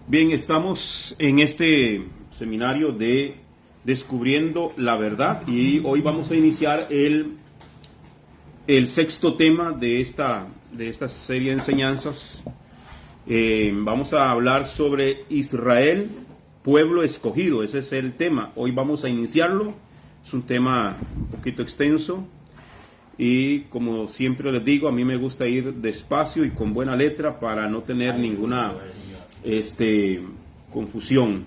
Bien, estamos en este seminario de Descubriendo la Verdad y hoy vamos a iniciar el sexto tema de esta serie de enseñanzas. Vamos a hablar sobre Israel, pueblo escogido. Ese es el tema. Hoy vamos a iniciarlo. Es un tema un poquito extenso y, como siempre les digo, a mí me gusta ir despacio y con buena letra para no tener ninguna confusión.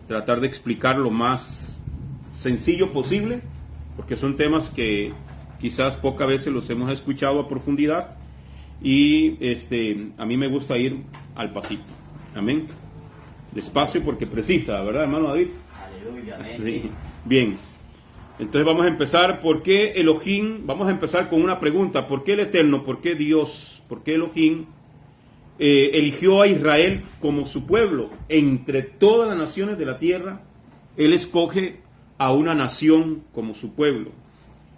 Tratar de explicar lo más sencillo posible, porque son temas que quizás pocas veces los hemos escuchado a profundidad y a mí me gusta ir al pasito. Amén. Despacio porque precisa, ¿verdad, hermano David? Aleluya, amén. Sí. Bien. Entonces vamos a empezar. ¿Por qué Elohim? Vamos a empezar con una pregunta. ¿Por qué el Eterno? ¿Por qué Dios? ¿Por qué Elohim eligió a Israel como su pueblo? Entre todas las naciones de la tierra, Él escoge a una nación como su pueblo.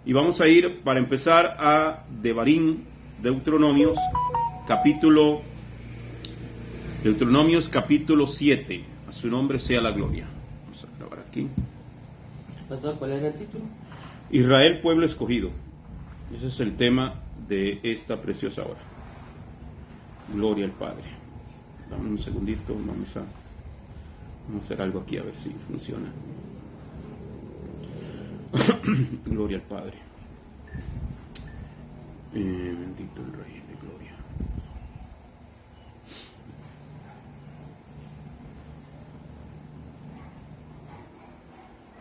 Y vamos a ir, para empezar, a Devarim, Deuteronomios capítulo 7. A su nombre sea la gloria. Vamos a grabar aquí. Pastor, ¿cuál es el título? Israel, pueblo escogido. Ese es el tema de esta preciosa hora. Gloria al Padre. Dame un segundito, vamos a hacer algo aquí a ver si funciona. Gloria al Padre. Bendito el Rey de Gloria.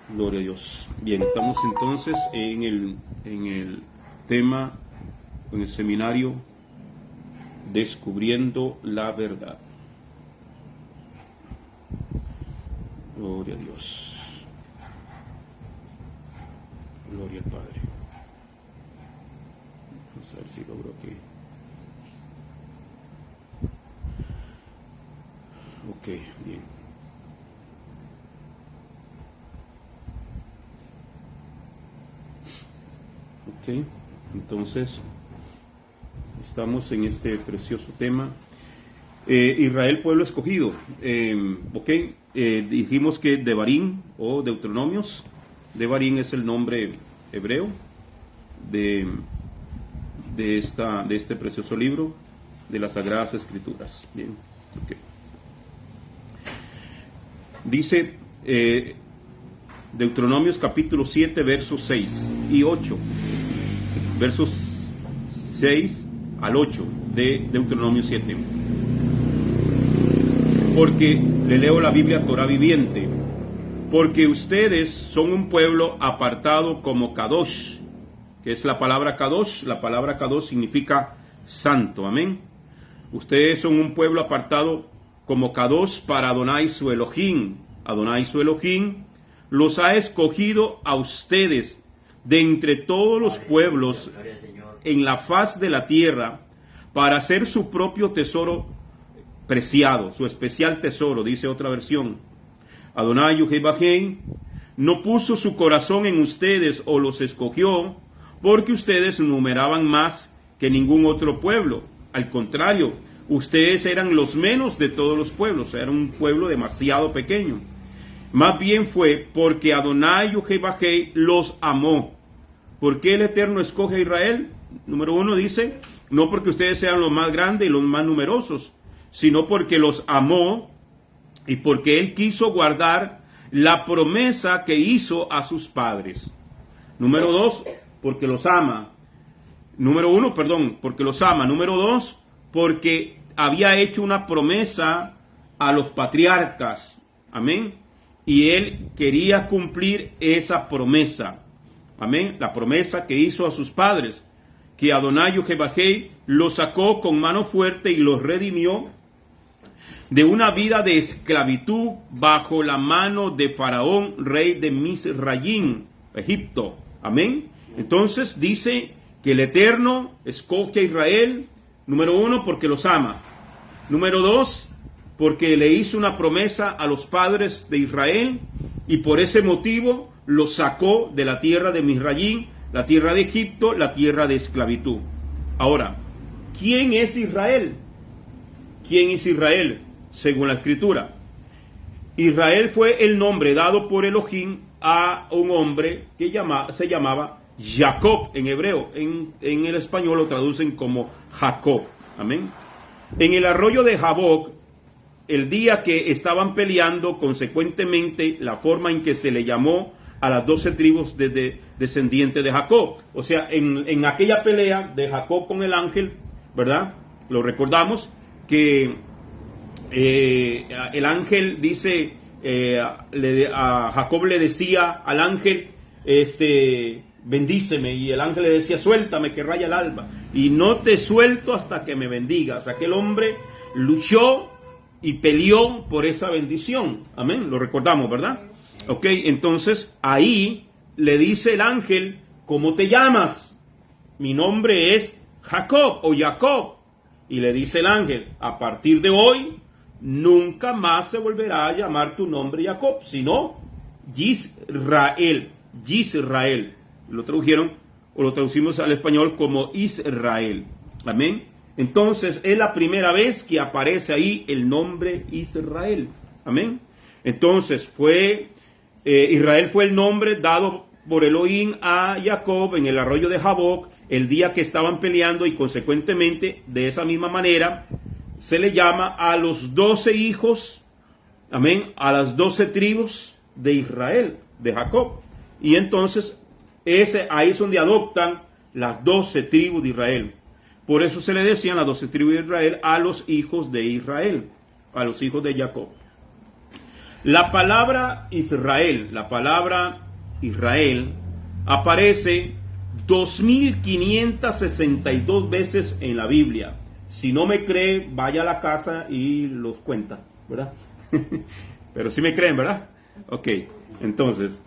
Gloria a Dios. Bien, estamos entonces en el tema, en el seminario Descubriendo la Verdad. Gloria a Dios. Gloria al Padre. Vamos a ver si logro aquí. Ok, bien. Ok, entonces estamos en este precioso tema. Israel, pueblo escogido. Dijimos que Devarim o Deuteronomios. Devarim es el nombre hebreo de este precioso libro de las Sagradas Escrituras. Bien, okay. Dice Deuteronomios capítulo 7, versos 6 y 8. Versos 6 al 8 de Deuteronomio 7. Porque le leo la Biblia Torá viviente. Porque ustedes son un pueblo apartado como Kadosh, que es la palabra Kadosh. La palabra Kadosh significa santo, amén. Ustedes son un pueblo apartado como Kadosh para Adonai su Elohim. Adonai su Elohim los ha escogido a ustedes de entre todos los pueblos en la faz de la tierra para hacer su propio tesoro preciado, su especial tesoro, dice otra versión. Adonai Yuhei no puso su corazón en ustedes o los escogió porque ustedes numeraban más que ningún otro pueblo. Al contrario, ustedes eran los menos de todos los pueblos, eran un pueblo demasiado pequeño. Más bien fue porque Adonai Yuhei los amó. ¿Por qué el Eterno escoge a Israel? Número 1 dice, no porque ustedes sean los más grandes y los más numerosos, sino porque los amó y porque Él quiso guardar la promesa que hizo a sus padres. Número 2, porque los ama. Número 1, perdón, porque los ama. Número 2, porque había hecho una promesa a los patriarcas. Amén. Y Él quería cumplir esa promesa. Amén. La promesa que hizo a sus padres, que Adonai Yuhei los sacó con mano fuerte y los redimió de una vida de esclavitud bajo la mano de Faraón, rey de Misraim, Egipto. Amén. Entonces dice que el Eterno escoge a Israel, número 1, porque los ama. Número 2, porque le hizo una promesa a los padres de Israel y por ese motivo los sacó de la tierra de Misraim, la tierra de Egipto, la tierra de esclavitud. Ahora, ¿quién es Israel? ¿Quién es Israel? según la escritura. Israel fue el nombre dado por Elohim a un hombre que se llamaba Jacob en hebreo. En el español lo traducen como Jacob. Amén. En el arroyo de Jaboc, el día que estaban peleando, consecuentemente, la forma en que se le llamó a las 12 tribus descendientes de Jacob. O sea, en aquella pelea de Jacob con el ángel, ¿verdad? Lo recordamos que el ángel dice, a Jacob le decía al ángel, bendíceme, y el ángel le decía, suéltame que raya el alba, y no te suelto hasta que me bendigas. Aquel hombre luchó y peleó por esa bendición. Amén, lo recordamos, ¿verdad? Ok, entonces ahí le dice el ángel, ¿cómo te llamas? Mi nombre es Jacob o Jacob. Y le dice el ángel, a partir de hoy, nunca más se volverá a llamar tu nombre Jacob, sino Yisrael. Yisrael. Lo tradujeron o lo traducimos al español como Israel. Amén. Entonces es la primera vez que aparece ahí el nombre Israel. Amén. Entonces Israel fue el nombre dado por Elohim a Jacob en el arroyo de Jaboc el día que estaban peleando, y consecuentemente de esa misma manera se le llama a los 12 hijos, amén, a las 12 tribus de Israel, de Jacob. Y entonces ahí es donde adoptan las 12 tribus de Israel. Por eso se le decían las 12 tribus de Israel a los hijos de Israel, a los hijos de Jacob. La palabra Israel aparece 2562 veces en la Biblia. Si no me cree, vaya a la casa y los cuenta, ¿verdad? Pero sí me creen, ¿verdad? Ok, entonces,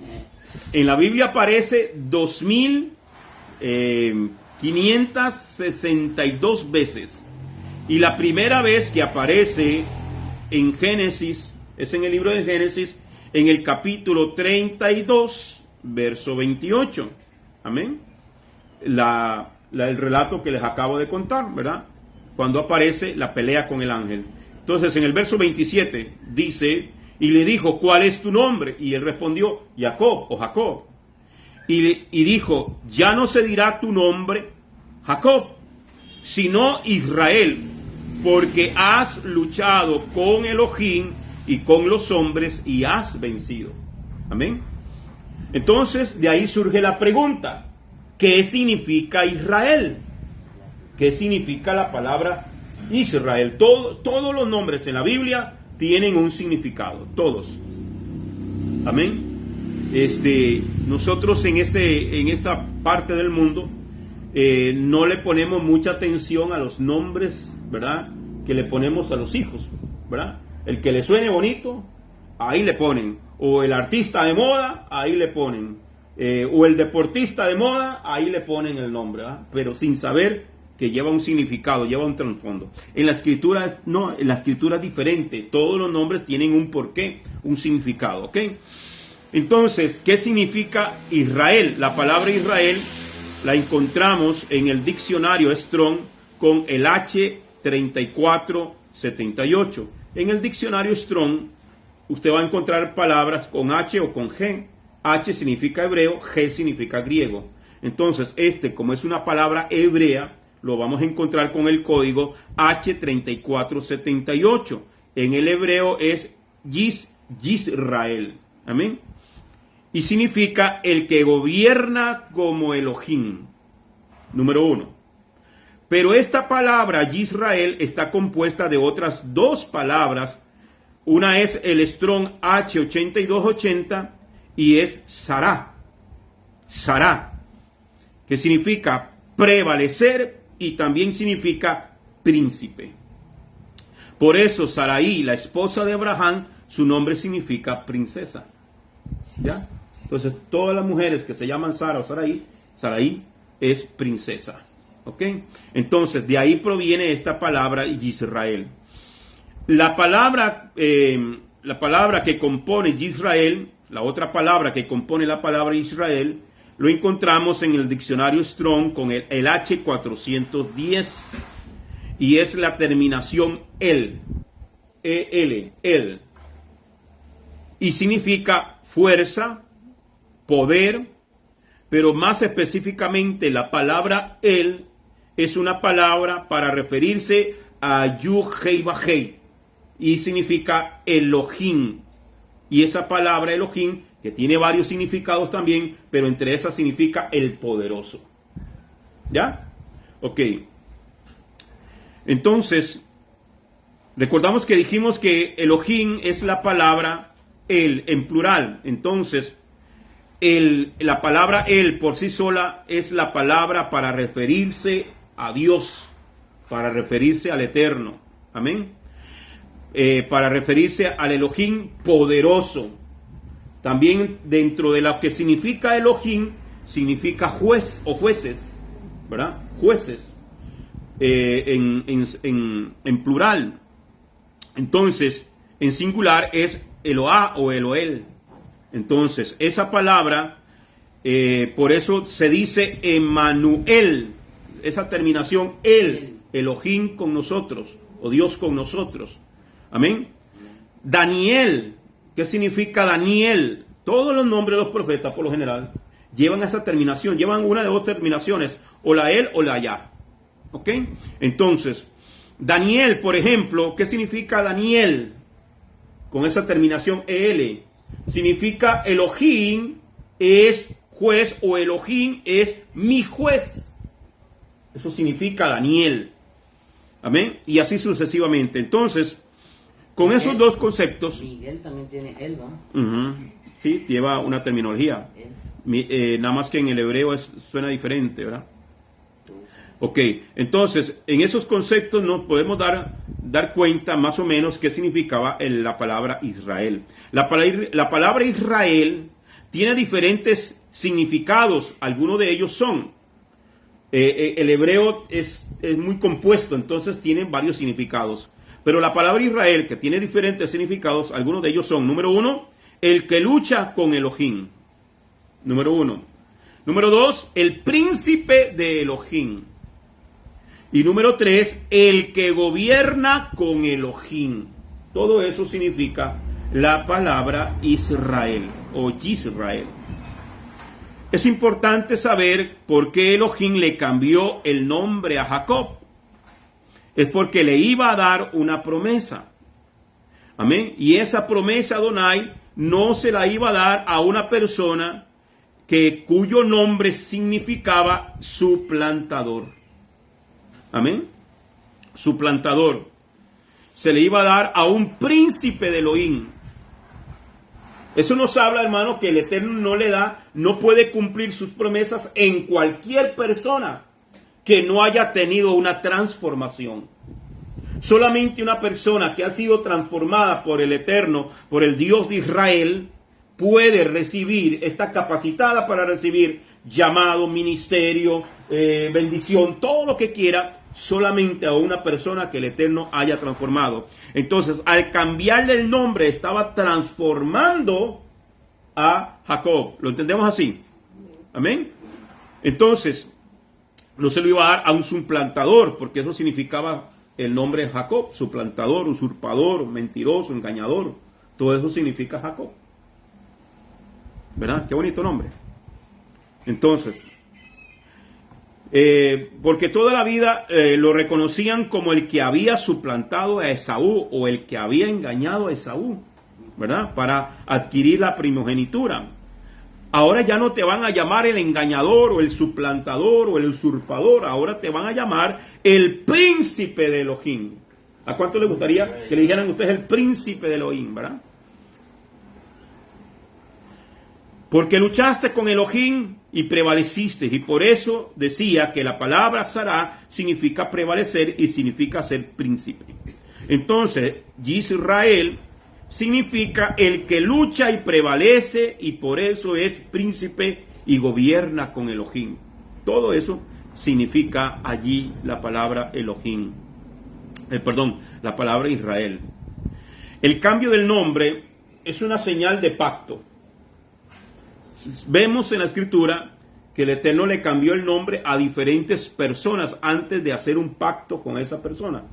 en la Biblia aparece 2562 veces. Y la primera vez que aparece en Génesis, es en el libro de Génesis, en el capítulo 32, verso 28. Amén. El relato que les acabo de contar, ¿verdad? Cuando aparece la pelea con el ángel. Entonces, en el verso 27 dice, y le dijo, ¿cuál es tu nombre? Y él respondió, Jacob o Jacob. Y dijo, ya no se dirá tu nombre Jacob, sino Israel, porque has luchado con Elohim y con los hombres y has vencido. Amén. Entonces, de ahí surge la pregunta, ¿qué significa Israel? ¿Qué significa la palabra Israel? Todos los nombres en la Biblia tienen un significado, todos. Amén. Nosotros en esta parte del mundo no le ponemos mucha atención a los nombres, ¿verdad?, que le ponemos a los hijos, ¿verdad? El que le suene bonito, ahí le ponen. O el artista de moda, ahí le ponen. O el deportista de moda, ahí le ponen el nombre, ¿verdad? Pero sin saber que lleva un significado, lleva un trasfondo. En la escritura no, en la escritura es diferente. Todos los nombres tienen un porqué, un significado, ¿ok? Entonces, ¿qué significa Israel? La palabra Israel la encontramos en el diccionario Strong con el H3478. En el diccionario Strong usted va a encontrar palabras con H o con G. H significa hebreo, G significa griego. Entonces, como es una palabra hebrea, lo vamos a encontrar con el código H3478. En el hebreo es Yisrael. Amén. Y significa el que gobierna como Elohim. Número 1. Pero esta palabra Yisrael está compuesta de otras dos palabras. Una es el Strong H8280 y es Sará. Sará, que significa prevalecer y también significa príncipe. Por eso Saraí, la esposa de Abraham, su nombre significa princesa. ¿Ya? Entonces todas las mujeres que se llaman Sara o Saraí, Saraí es princesa. ¿Ok? Entonces de ahí proviene esta palabra Yisrael. La palabra que compone Yisrael, la otra palabra que compone la palabra Israel, lo encontramos en el diccionario Strong con el H410 y es la terminación el. E-L, el. Y significa fuerza, poder, pero más específicamente la palabra el es una palabra para referirse a Yud-Hei-Vah-Hei y significa Elohim. Y esa palabra Elohim, que tiene varios significados también, pero entre esas significa el poderoso. ¿Ya? Ok. Entonces, recordamos que dijimos que Elohim es la palabra el en plural. Entonces, la palabra el por sí sola es la palabra para referirse a Dios, para referirse al Eterno. Amén. Para referirse al Elohim poderoso. También dentro de lo que significa Elohim, significa juez o jueces, ¿verdad? Jueces, en plural. Entonces, en singular es Eloah o Eloel. Entonces, esa palabra, por eso se dice Emmanuel, esa terminación, Elohim con nosotros, o Dios con nosotros. Amén. Daniel, ¿qué significa Daniel? Todos los nombres de los profetas, por lo general, llevan esa terminación, llevan una de dos terminaciones, o la el o la ya. ¿Ok? Entonces, Daniel, por ejemplo, ¿qué significa Daniel? Con esa terminación el, significa Elohim es juez, o Elohim es mi juez. Eso significa Daniel. Amén. Y así sucesivamente. Entonces, con Miguel, esos dos conceptos. Miguel también tiene él, ¿no? Sí, lleva una terminología. Nada más que en el hebreo suena diferente, ¿verdad? Ok, entonces, en esos conceptos nos podemos dar cuenta más o menos qué significaba la palabra Israel. La palabra Israel tiene diferentes significados. Algunos de ellos son, el hebreo es muy compuesto, entonces tiene varios significados. Pero la palabra Israel, que tiene diferentes significados, algunos de ellos son, número uno, el que lucha con Elohim. Número uno. Número dos, el príncipe de Elohim. Y número tres, el que gobierna con Elohim. Todo eso significa la palabra Israel o Yisrael. Es importante saber por qué Elohim le cambió el nombre a Jacob. Es porque le iba a dar una promesa. Amén. Y esa promesa, Adonai, no se la iba a dar a una persona cuyo nombre significaba suplantador. Amén. Suplantador. Se le iba a dar a un príncipe de Elohim. Eso nos habla, hermano, que el Eterno no puede cumplir sus promesas en cualquier persona que no haya tenido una transformación. Solamente una persona que ha sido transformada por el Eterno, por el Dios de Israel, puede recibir, está capacitada para recibir llamado, ministerio, bendición, todo lo que quiera, solamente a una persona que el Eterno haya transformado. Entonces, al cambiarle el nombre, estaba transformando a Jacob. ¿Lo entendemos así? Amén. Entonces, no se lo iba a dar a un suplantador, porque eso significaba el nombre de Jacob, suplantador, usurpador, mentiroso, engañador. Todo eso significa Jacob. ¿Verdad? Qué bonito nombre. Entonces, porque toda la vida lo reconocían como el que había suplantado a Esaú o el que había engañado a Esaú, ¿verdad? Para adquirir la primogenitura. Ahora ya no te van a llamar el engañador o el suplantador o el usurpador. Ahora te van a llamar el príncipe de Elohim. ¿A cuánto les gustaría que le dijeran a ustedes el príncipe de Elohim, verdad? Porque luchaste con Elohim y prevaleciste. Y por eso decía que la palabra Sará significa prevalecer y significa ser príncipe. Entonces, Yisrael significa el que lucha y prevalece, y por eso es príncipe y gobierna con Elohim. Todo eso significa allí la palabra Elohim. La palabra Israel. El cambio del nombre es una señal de pacto. Vemos en la Escritura que el Eterno le cambió el nombre a diferentes personas antes de hacer un pacto con esa persona.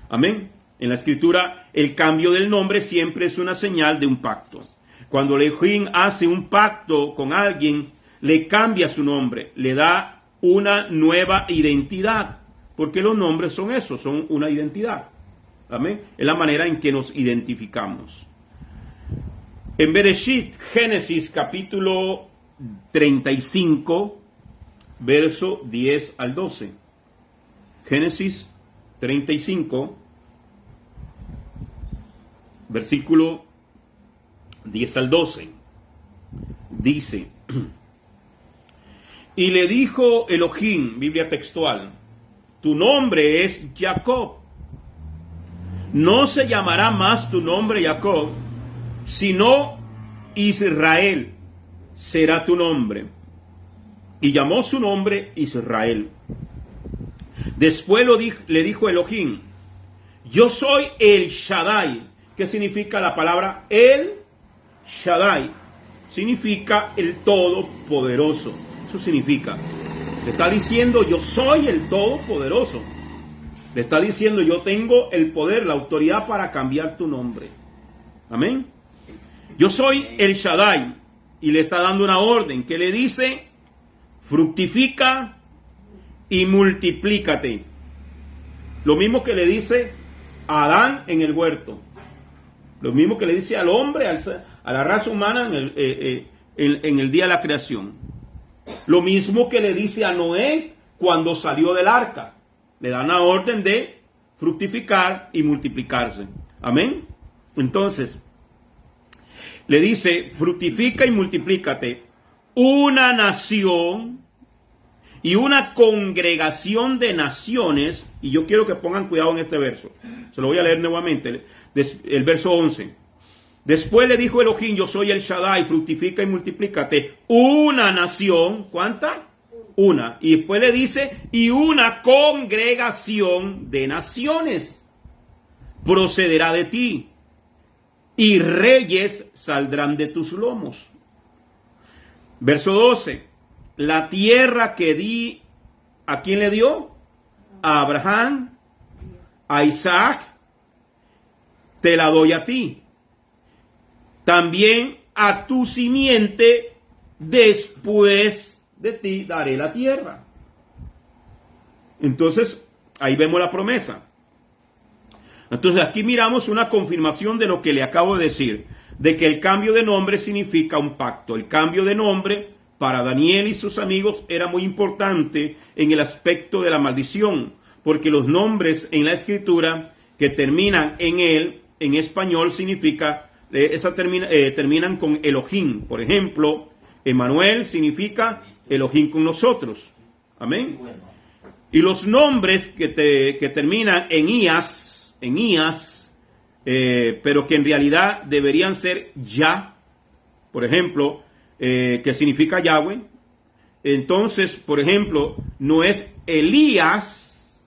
Amén. En la escritura, el cambio del nombre siempre es una señal de un pacto. Cuando Elohim hace un pacto con alguien, le cambia su nombre, le da una nueva identidad, porque los nombres son eso, son una identidad. Amén. Es la manera en que nos identificamos. En Bereshit, Génesis capítulo 35, verso 10 al 12. Génesis 35, versículo 10 al 12. Dice: y le dijo Elohim, Biblia textual, tu nombre es Jacob. No se llamará más tu nombre Jacob, sino Israel será tu nombre. Y llamó su nombre Israel. Después le dijo Elohim, yo soy el Shaddai. ¿Qué significa la palabra el Shaddai? Significa el Todopoderoso. Eso significa. Le está diciendo, yo soy el Todopoderoso. Le está diciendo, yo tengo el poder, la autoridad para cambiar tu nombre. Amén. Yo soy el Shaddai. Y le está dando una orden que le dice, fructifica y multiplícate. Lo mismo que le dice a Adán en el huerto. Lo mismo que le dice al hombre, a la raza humana en el día de la creación. Lo mismo que le dice a Noé cuando salió del arca. Le da una orden de fructificar y multiplicarse. Amén. Entonces, le dice, fructifica y multiplícate. Una nación y una congregación de naciones. Y yo quiero que pongan cuidado en este verso. Se lo voy a leer nuevamente. El verso 11. Después le dijo Elohim, yo soy el Shaddai, fructifica y multiplícate. Una nación, ¿cuánta? Una. Y después le dice, y una congregación de naciones procederá de ti. Y reyes saldrán de tus lomos. Verso 12. La tierra que di, ¿a quién le dio? A Abraham, a Isaac, te la doy a ti. También a tu simiente después de ti daré la tierra. Entonces, ahí vemos la promesa. Entonces, aquí miramos una confirmación de lo que le acabo de decir, de que el cambio de nombre significa un pacto. El cambio de nombre para Daniel y sus amigos era muy importante en el aspecto de la maldición, porque los nombres en la escritura que terminan en él, en español, significa, terminan con Elohim. Por ejemplo, Emmanuel significa Elohim con nosotros. Amén. Y los nombres que terminan en Ias, pero que en realidad deberían ser Ya, por ejemplo, que significa Yahweh. Entonces, por ejemplo, no es Elías,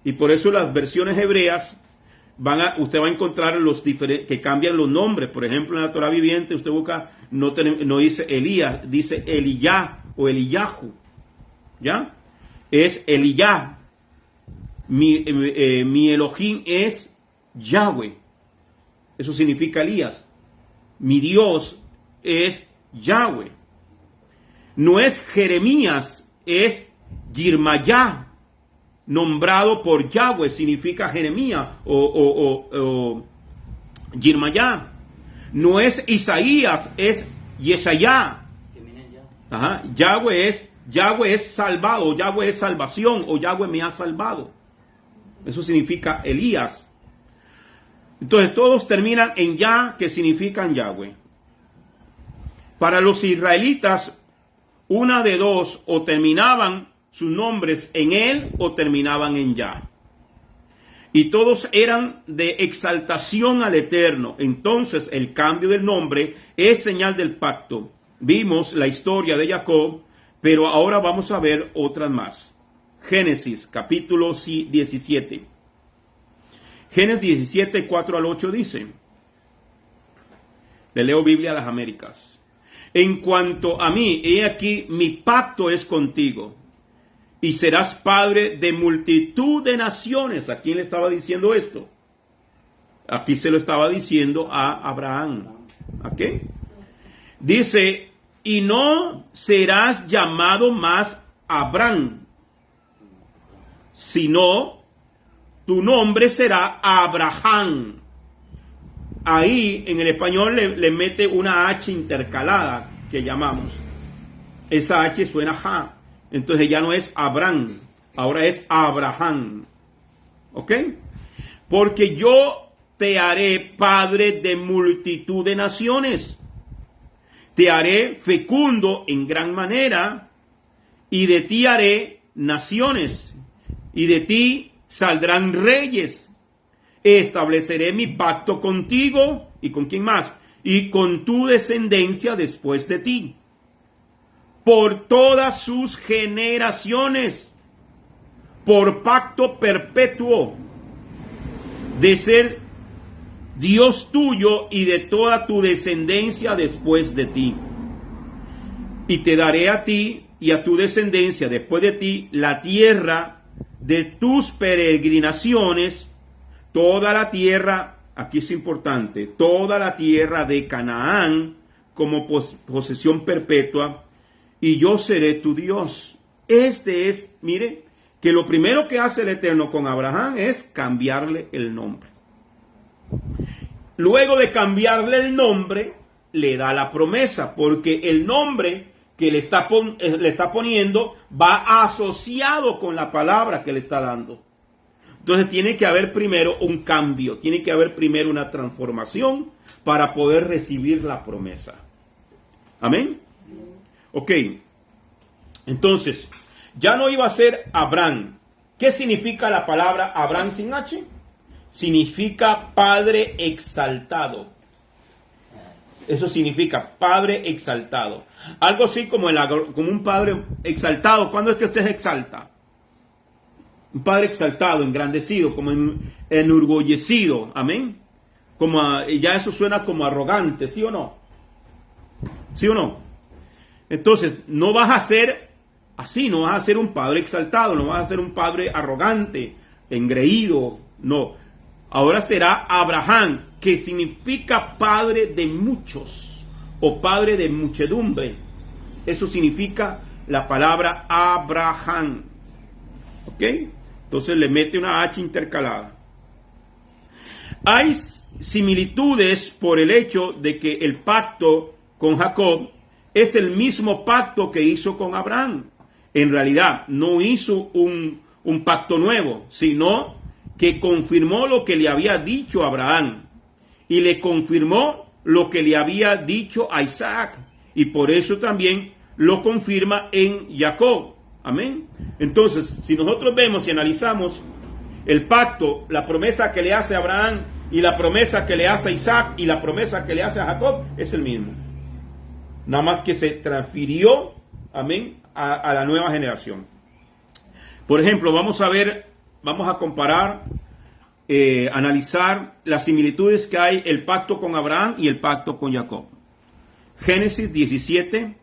y por eso las versiones hebreas usted va a encontrar los diferentes que cambian los nombres. Por ejemplo, en la Torah viviente usted busca, no dice Elías, dice Eliyah o Eliyahu. ¿Ya? Es Eliyah. Mi Elohim es Yahweh. Eso significa Elías. Mi Dios es Yahweh. No es Jeremías, es Yirmayah. Nombrado por Yahweh, significa Jeremías o Yirmayah. No es Isaías, es Yeshayah. Ajá. Yahweh es salvado, Yahweh es salvación, o Yahweh me ha salvado. Eso significa Elías. Entonces todos terminan en Yah, que significan Yahweh. Para los israelitas, una de dos, o terminaban sus nombres en él o terminaban en Yah. Y todos eran de exaltación al Eterno. Entonces el cambio del nombre es señal del pacto. Vimos la historia de Jacob, pero ahora vamos a ver otras más. Génesis capítulo 17. Génesis 17, 4 al 8 dice. Le leo Biblia a las Américas. En cuanto a mí, he aquí, mi pacto es contigo. Y serás padre de multitud de naciones. ¿A quién le estaba diciendo esto? Aquí se lo estaba diciendo a Abraham. ¿Ok? Dice, y no serás llamado más Abraham, sino tu nombre será Abraham. Ahí en el español le mete una H intercalada que llamamos. Esa H suena ja. Entonces ya no es Abraham, ahora es Abraham. ¿Ok? Porque yo te haré padre de multitud de naciones. Te haré fecundo en gran manera, y de ti haré naciones, y de ti saldrán reyes. Estableceré mi pacto contigo, ¿y con quién más? Y con tu descendencia después de ti, por todas sus generaciones, por pacto perpetuo, de ser Dios tuyo y de toda tu descendencia después de ti. Y te daré a ti y a tu descendencia después de ti la tierra de tus peregrinaciones, toda la tierra, aquí es importante, toda la tierra de Canaán como posesión perpetua, y yo seré tu Dios. Este es, mire, que lo primero que hace el Eterno con Abraham es cambiarle el nombre. Luego de cambiarle el nombre, le da la promesa, porque el nombre que le está poniendo va asociado con la palabra que le está dando. Entonces tiene que haber primero un cambio, tiene que haber primero una transformación para poder recibir la promesa. Amén. Ok, entonces, ya no iba a ser Abraham. ¿Qué significa la palabra Abraham sin H? Significa Padre exaltado. Eso significa Padre exaltado. Algo así como un Padre exaltado. ¿Cuándo es que usted se exalta? Un Padre exaltado, engrandecido, como enorgullecido. Amén. Ya eso suena como arrogante, ¿sí o no? ¿Sí o no? Entonces, no vas a ser así, no vas a ser un Padre exaltado, no vas a ser un Padre arrogante, engreído, no. Ahora será Abraham, que significa padre de muchos o padre de muchedumbre. Eso significa la palabra Abraham. ¿Ok? Entonces le mete una H intercalada. Hay similitudes por el hecho de que el pacto con Jacob es el mismo pacto que hizo con Abraham. En realidad no hizo un pacto nuevo, sino que confirmó lo que le había dicho a Abraham y le confirmó lo que le había dicho a Isaac, y por eso también lo confirma en Jacob. Amén. Entonces, si nosotros vemos y analizamos el pacto, la promesa que le hace a Abraham y la promesa que le hace a Isaac y la promesa que le hace a Jacob, es el mismo. Nada más que se transfirió, amén, a la nueva generación. Por ejemplo, vamos a comparar, analizar las similitudes que hay el pacto con Abraham y el pacto con Jacob. Génesis 17,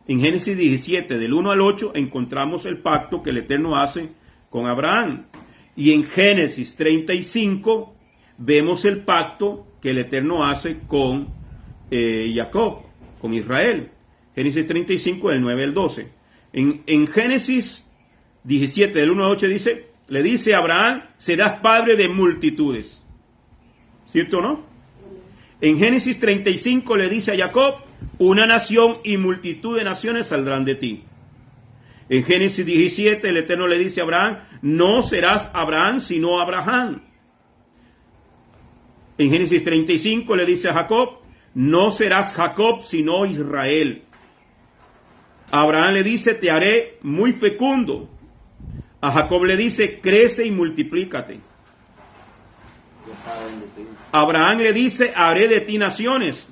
en Génesis 17 del 1 al 8 encontramos el pacto que el Eterno hace con Abraham. Y en Génesis 35 vemos el pacto que el Eterno hace con Jacob, con Israel. Génesis 35 del 9 al 12. En Génesis 17 del 1 al 8 le dice a Abraham, serás padre de multitudes. ¿Cierto o no? En Génesis 35 le dice a Jacob, una nación y multitud de naciones saldrán de ti. En Génesis 17 el Eterno le dice a Abraham, no serás Abraham sino Abraham. En Génesis 35 le dice a Jacob, no serás Jacob sino Israel. A Abraham le dice, te haré muy fecundo. A Jacob le dice, crece y multiplícate. A Abraham le dice, haré de ti naciones.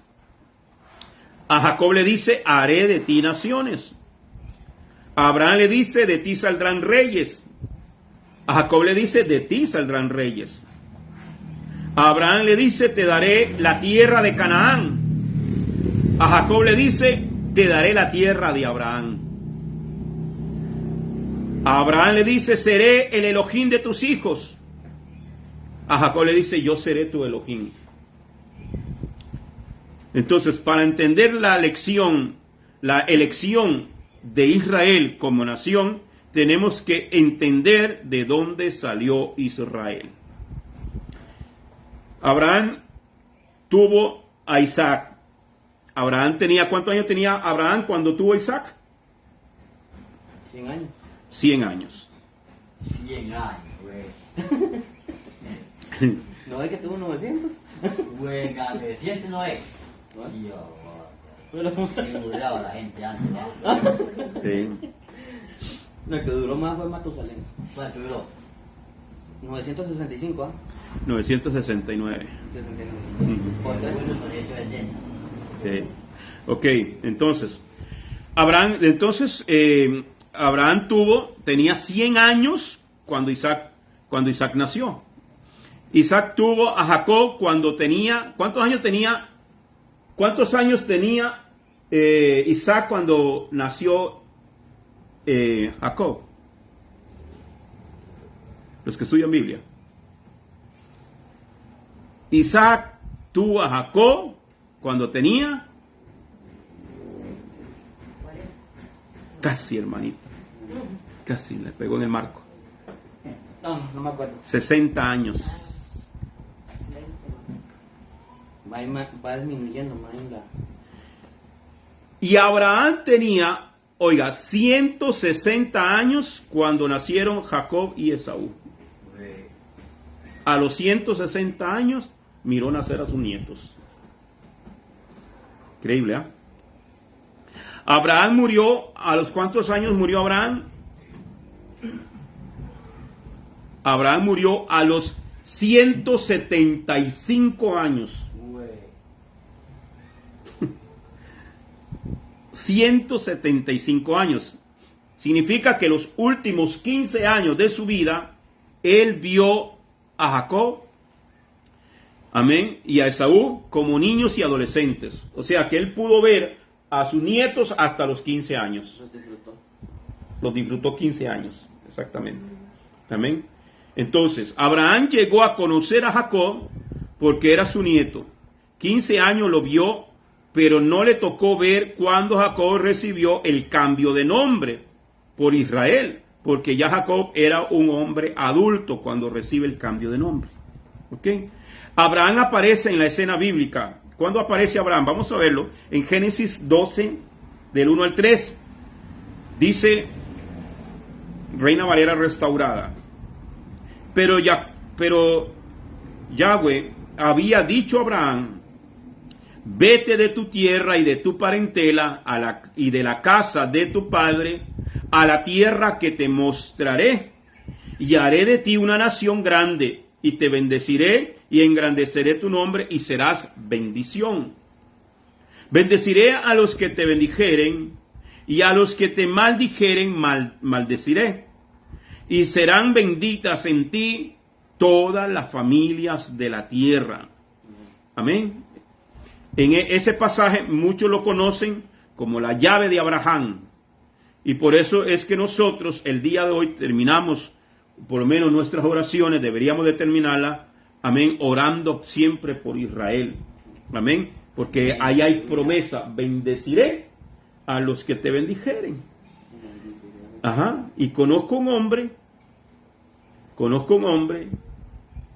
A Jacob le dice, haré de ti naciones. A Abraham le dice, de ti saldrán reyes. A Jacob le dice, de ti saldrán reyes. A Abraham le dice, te daré la tierra de Canaán. A Jacob le dice, te daré la tierra de Abraham. A Abraham le dice, seré el Elohim de tus hijos. a Jacob le dice, yo seré tu Elohim. Entonces, para entender la elección de Israel como nación, tenemos que entender de dónde salió Israel. Abraham tuvo a Isaac. Abraham tenía, ¿cuántos años tenía Abraham cuando tuvo a Isaac? 100 años. 100 años. 100 años, güey. ¿No es que tuvo 900? Güey, 900 no es. Tío, Pero sí duraba la gente antes, ¿no? Sí. no, el que duró más fue Matusalén. ¿Cuánto duró? 965, ¿ah? 969. 69. Por tres. 980. Sí. Ok, entonces, Abraham tenía 100 años cuando Isaac nació. Isaac tuvo a Jacob cuando tenía, ¿cuántos años tenía Isaac cuando nació Jacob? Los que estudian Biblia. Isaac tuvo a Jacob cuando tenía casi, hermanita, casi le pegó en el marco. No me acuerdo. 60 años. Va disminuyendo más en la... Y Abraham tenía, 160 años cuando nacieron Jacob y Esaú. A los 160 años miró nacer a sus nietos. Increíble, ¿eh? Abraham murió, ¿a los cuántos años murió Abraham? Abraham murió a los 175 años. 175 años. Significa que los últimos 15 años de su vida, él vio a Jacob, amén, y a Esaú como niños y adolescentes. O sea que él pudo ver a sus nietos hasta los 15 años. Los disfrutó 15 años, exactamente. Amén. Entonces, Abraham llegó a conocer a Jacob porque era su nieto. 15 años lo vio, pero no le tocó ver cuando Jacob recibió el cambio de nombre por Israel, porque ya Jacob era un hombre adulto cuando recibe el cambio de nombre. ¿Ok? Abraham aparece en la escena bíblica. ¿Cuándo aparece Abraham? Vamos a verlo. En Génesis 12, del 1 al 3. Dice, Reina Valera restaurada. Pero Yahweh había dicho a Abraham, vete de tu tierra y de tu parentela y de la casa de tu padre a la tierra que te mostraré, y haré de ti una nación grande, y te bendeciré y engrandeceré tu nombre y serás bendición. Bendeciré a los que te bendijeren, y a los que te maldijeren maldeciré, y serán benditas en ti todas las familias de la tierra. Amén. En ese pasaje muchos lo conocen como la llave de Abraham. Y por eso es que nosotros el día de hoy terminamos, por lo menos nuestras oraciones, deberíamos de terminarlas, amén, orando siempre por Israel. Amén. Porque ahí hay promesa, bendeciré a los que te bendijeren. Ajá. Y conozco un hombre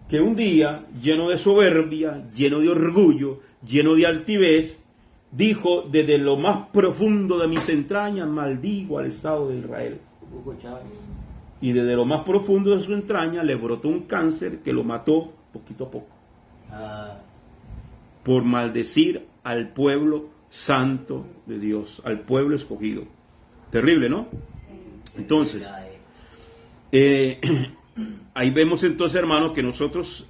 que un día, lleno de soberbia, lleno de orgullo, lleno de altivez, dijo, desde lo más profundo de mis entrañas maldigo al Estado de Israel. Hugo Chávez. Y desde lo más profundo de su entraña le brotó un cáncer que lo mató poquito a poco. Por maldecir al pueblo santo de Dios, al pueblo escogido. Terrible, ¿no? Entonces, ahí vemos entonces, hermanos, que nosotros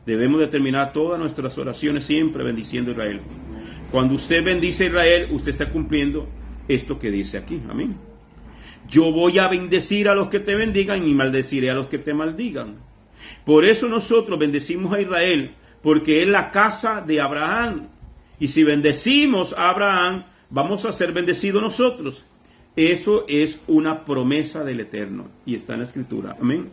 debemos de terminar todas nuestras oraciones siempre bendiciendo a Israel. Cuando usted bendice a Israel, usted está cumpliendo esto que dice aquí. Amén. Yo voy a bendecir a los que te bendigan y maldeciré a los que te maldigan. Por eso nosotros bendecimos a Israel, porque es la casa de Abraham. Y si bendecimos a Abraham, vamos a ser bendecidos nosotros. Eso es una promesa del Eterno y está en la Escritura. Amén.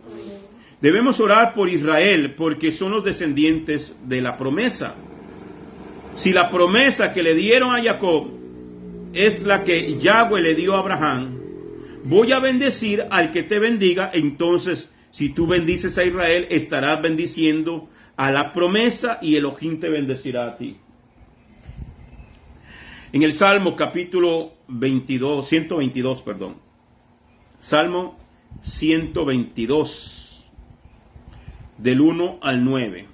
Debemos orar por Israel porque son los descendientes de la promesa. Si la promesa que le dieron a Jacob es la que Yahweh le dio a Abraham, voy a bendecir al que te bendiga. Entonces, si tú bendices a Israel, estarás bendiciendo a la promesa y Elohim te bendecirá a ti. En el Salmo capítulo 122, Salmo 122, del 1 al 9,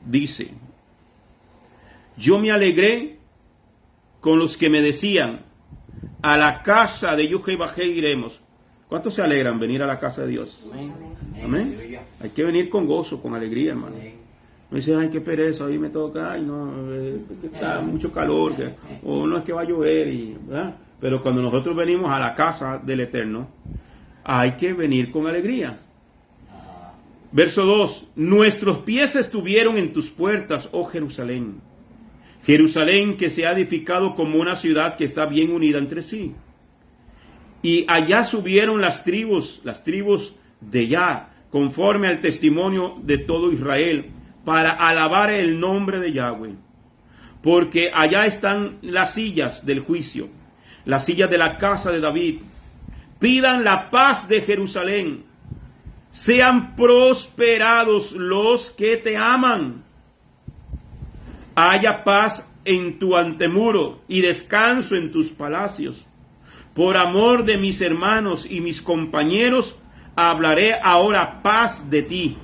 dice: yo me alegré con los que me decían, a la casa de Yahweh iremos. ¿Cuántos se alegran venir a la casa de Dios? Amén. Amén. Hay que venir con gozo, con alegría, hermano. No dice, ay, qué pereza, hoy me toca, ay, no, está mucho calor, o no es que va a llover, ¿verdad? Pero cuando nosotros venimos a la casa del Eterno, hay que venir con alegría. Verso 2, nuestros pies estuvieron en tus puertas, oh Jerusalén. Jerusalén que se ha edificado como una ciudad que está bien unida entre sí. Y allá subieron las tribus de Yah, conforme al testimonio de todo Israel, para alabar el nombre de Yahweh. Porque allá están las sillas del juicio, las sillas de la casa de David. Pidan la paz de Jerusalén. Sean prosperados los que te aman. Haya paz en tu antemuro y descanso en tus palacios. Por amor de mis hermanos y mis compañeros, hablaré ahora paz de ti.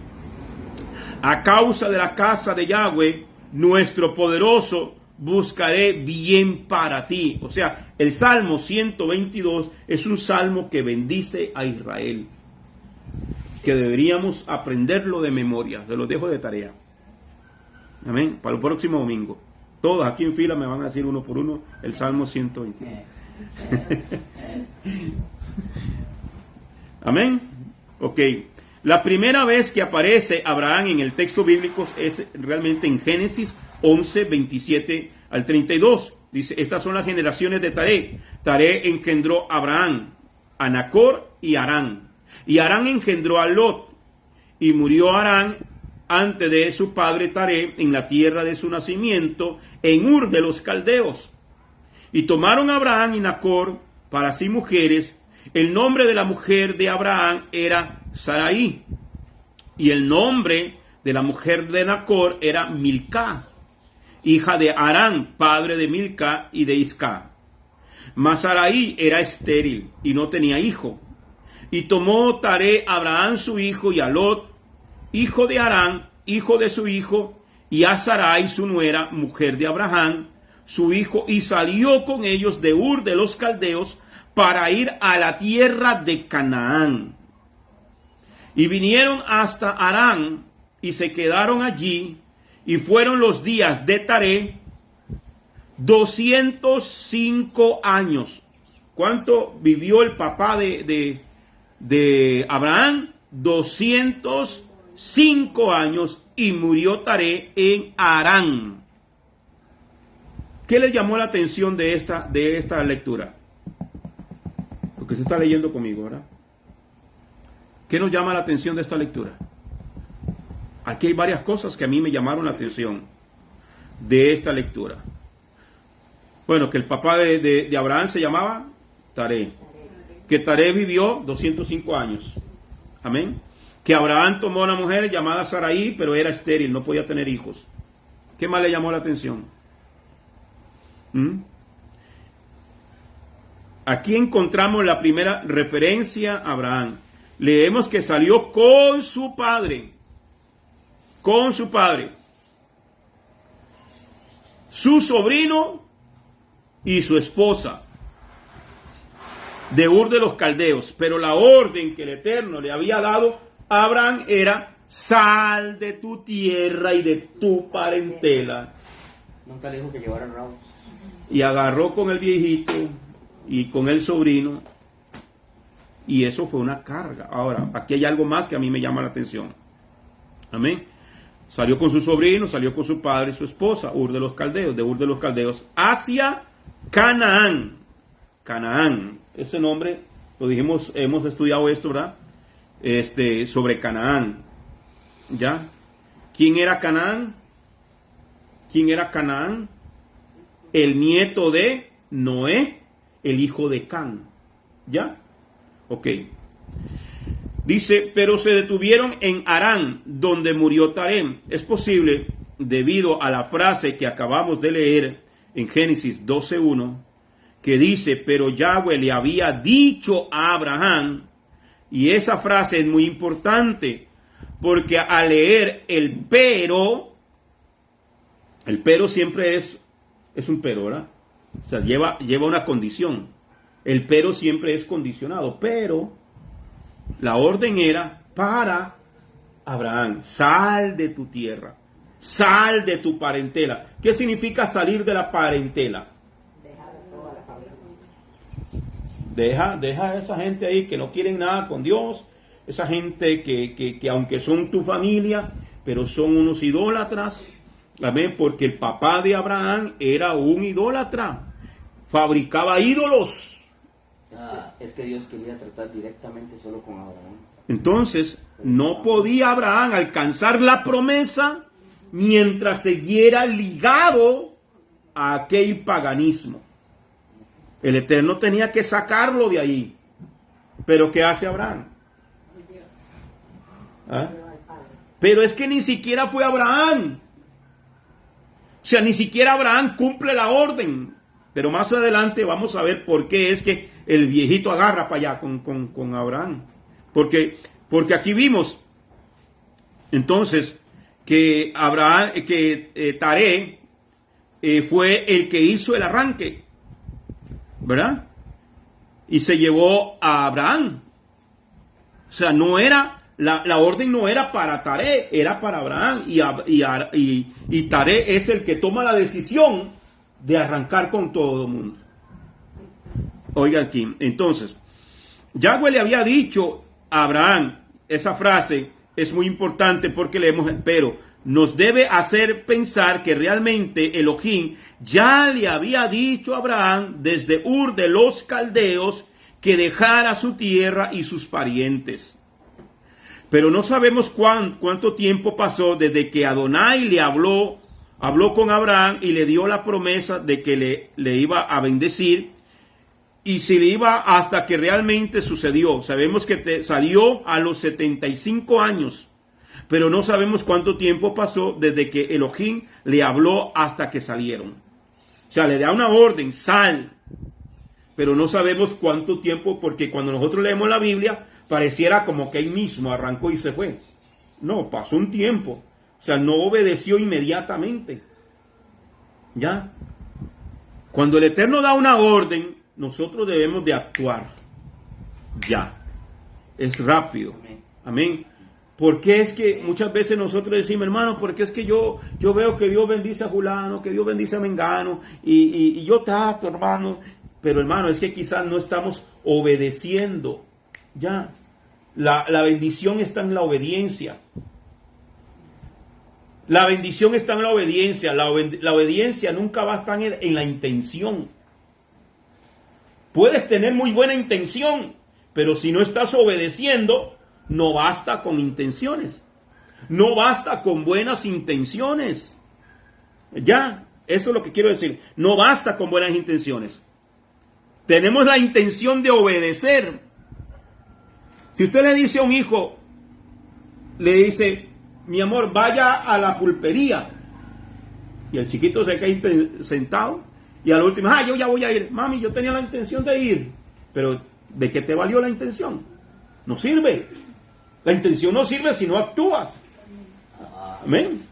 A causa de la casa de Yahweh, nuestro poderoso, buscaré bien para ti. O sea, el Salmo 122 es un salmo que bendice a Israel, que deberíamos aprenderlo de memoria. Se lo dejo de tarea. Amén. Para el próximo domingo. Todos aquí en fila me van a decir uno por uno el Salmo 122. Amén. Ok. La primera vez que aparece Abraham en el texto bíblico es realmente en Génesis 11, 27 al 32. Dice, estas son las generaciones de Taré. Taré engendró a Abraham, a Nacor y a Harán. Y Harán engendró a Lot. Y murió Harán antes de su padre Taré en la tierra de su nacimiento, en Ur de los Caldeos. Y tomaron a Abraham y Nacor para sí mujeres. El nombre de la mujer de Abraham era Sarai. Y el nombre de la mujer de Nacor era Milcá, hija de Harán, padre de Milcá y de Iscá. Mas Sarai era estéril y no tenía hijo. Y tomó Taré a Abraham su hijo y a Lot, hijo de Harán, hijo de su hijo, y a Sarai su nuera, mujer de Abraham, su hijo, y salió con ellos de Ur de los Caldeos para ir a la tierra de Canaán. Y vinieron hasta Harán y se quedaron allí, y fueron los días de Taré 205 años. ¿Cuánto vivió el papá de Abraham? 205 años, y murió Taré en Harán. ¿Qué les llamó la atención de esta lectura? Lo que se está leyendo conmigo, ¿verdad? ¿Qué nos llama la atención de esta lectura? Aquí hay varias cosas que a mí me llamaron la atención de esta lectura. Bueno, que el papá de Abraham se llamaba Taré. Que Taré vivió 205 años. Amén. Que Abraham tomó a una mujer llamada Sarai, pero era estéril, no podía tener hijos. ¿Qué más le llamó la atención? Aquí encontramos la primera referencia a Abraham. Leemos que salió con su padre. Con su padre. Su sobrino y su esposa. De Ur de los Caldeos. Pero la orden que el Eterno le había dado a Abraham era: sal de tu tierra y de tu parentela. Nunca le dijo que llevara ramos. Y agarró con el viejito y con el sobrino. Y eso fue una carga. Ahora, aquí hay algo más que a mí me llama la atención. Amén. Salió con su sobrino, salió con su padre y su esposa, Ur de los Caldeos, de Ur de los Caldeos, hacia Canaán. Canaán, ese nombre, lo dijimos, hemos estudiado esto, ¿verdad? sobre Canaán. ¿Ya? ¿Quién era Canaán? ¿Quién era Canaán? El nieto de Noé, el hijo de Can. ¿Ya? Ok. Dice, pero se detuvieron en Harán, donde murió Taré. Es posible, debido a la frase que acabamos de leer en Génesis 12:1, que dice, pero Yahweh le había dicho a Abraham, y esa frase es muy importante, porque al leer el pero siempre es un pero, ¿verdad? O sea, lleva una condición. El pero siempre es condicionado, pero la orden era para Abraham: sal de tu tierra, sal de tu parentela. ¿Qué significa salir de la parentela? Deja a esa gente ahí que no quieren nada con Dios, esa gente que aunque son tu familia, pero son unos idólatras. Amén, porque el papá de Abraham era un idólatra, fabricaba ídolos. Es que Dios quería tratar directamente solo con Abraham. Entonces, no podía Abraham alcanzar la promesa mientras siguiera ligado a aquel paganismo. El Eterno tenía que sacarlo de ahí. Pero ¿qué hace Abraham? ¿Ah? Pero es que ni siquiera fue Abraham. O sea, ni siquiera Abraham cumple la orden. Pero más adelante vamos a ver por qué es que el viejito agarra para allá con Abraham. Porque aquí vimos entonces que Abraham, Taré fue el que hizo el arranque, ¿verdad? Y se llevó a Abraham. O sea, no era, la orden no era para Taré, era para Abraham. Y Taré es el que toma la decisión de arrancar con todo el mundo. Oiga aquí, entonces, Yahweh le había dicho a Abraham, esa frase es muy importante porque leemos, pero nos debe hacer pensar que realmente Elohim ya le había dicho a Abraham desde Ur de los Caldeos que dejara su tierra y sus parientes. Pero no sabemos cuánto tiempo pasó desde que Adonai le habló con Abraham y le dio la promesa de que le iba a bendecir, y si le iba hasta que realmente sucedió. Sabemos que salió a los 75 años, pero no sabemos cuánto tiempo pasó desde que Elohim le habló hasta que salieron. O sea, le da una orden, sal, pero no sabemos cuánto tiempo, porque cuando nosotros leemos la Biblia, pareciera como que él mismo arrancó y se fue. No, pasó un tiempo. O sea, no obedeció inmediatamente. ¿Ya? Cuando el Eterno da una orden, nosotros debemos de actuar. Ya. Es rápido. Amén. Porque es que muchas veces nosotros decimos, hermano, porque es que yo veo que Dios bendice a fulano, que Dios bendice a mengano, y yo trato, hermano. Pero hermano, es que quizás no estamos obedeciendo. Ya. La bendición está en la obediencia. La bendición está en la obediencia. La obediencia nunca va a estar en la intención. Puedes tener muy buena intención, pero si no estás obedeciendo, no basta con intenciones. No basta con buenas intenciones. Ya, eso es lo que quiero decir. No basta con buenas intenciones. Tenemos la intención de obedecer. Si usted le dice a un hijo, le dice, mi amor, vaya a la pulpería, y el chiquito se queda sentado, y al último, yo ya voy a ir. Mami, yo tenía la intención de ir. Pero, ¿de qué te valió la intención? No sirve. La intención no sirve si no actúas. Amén.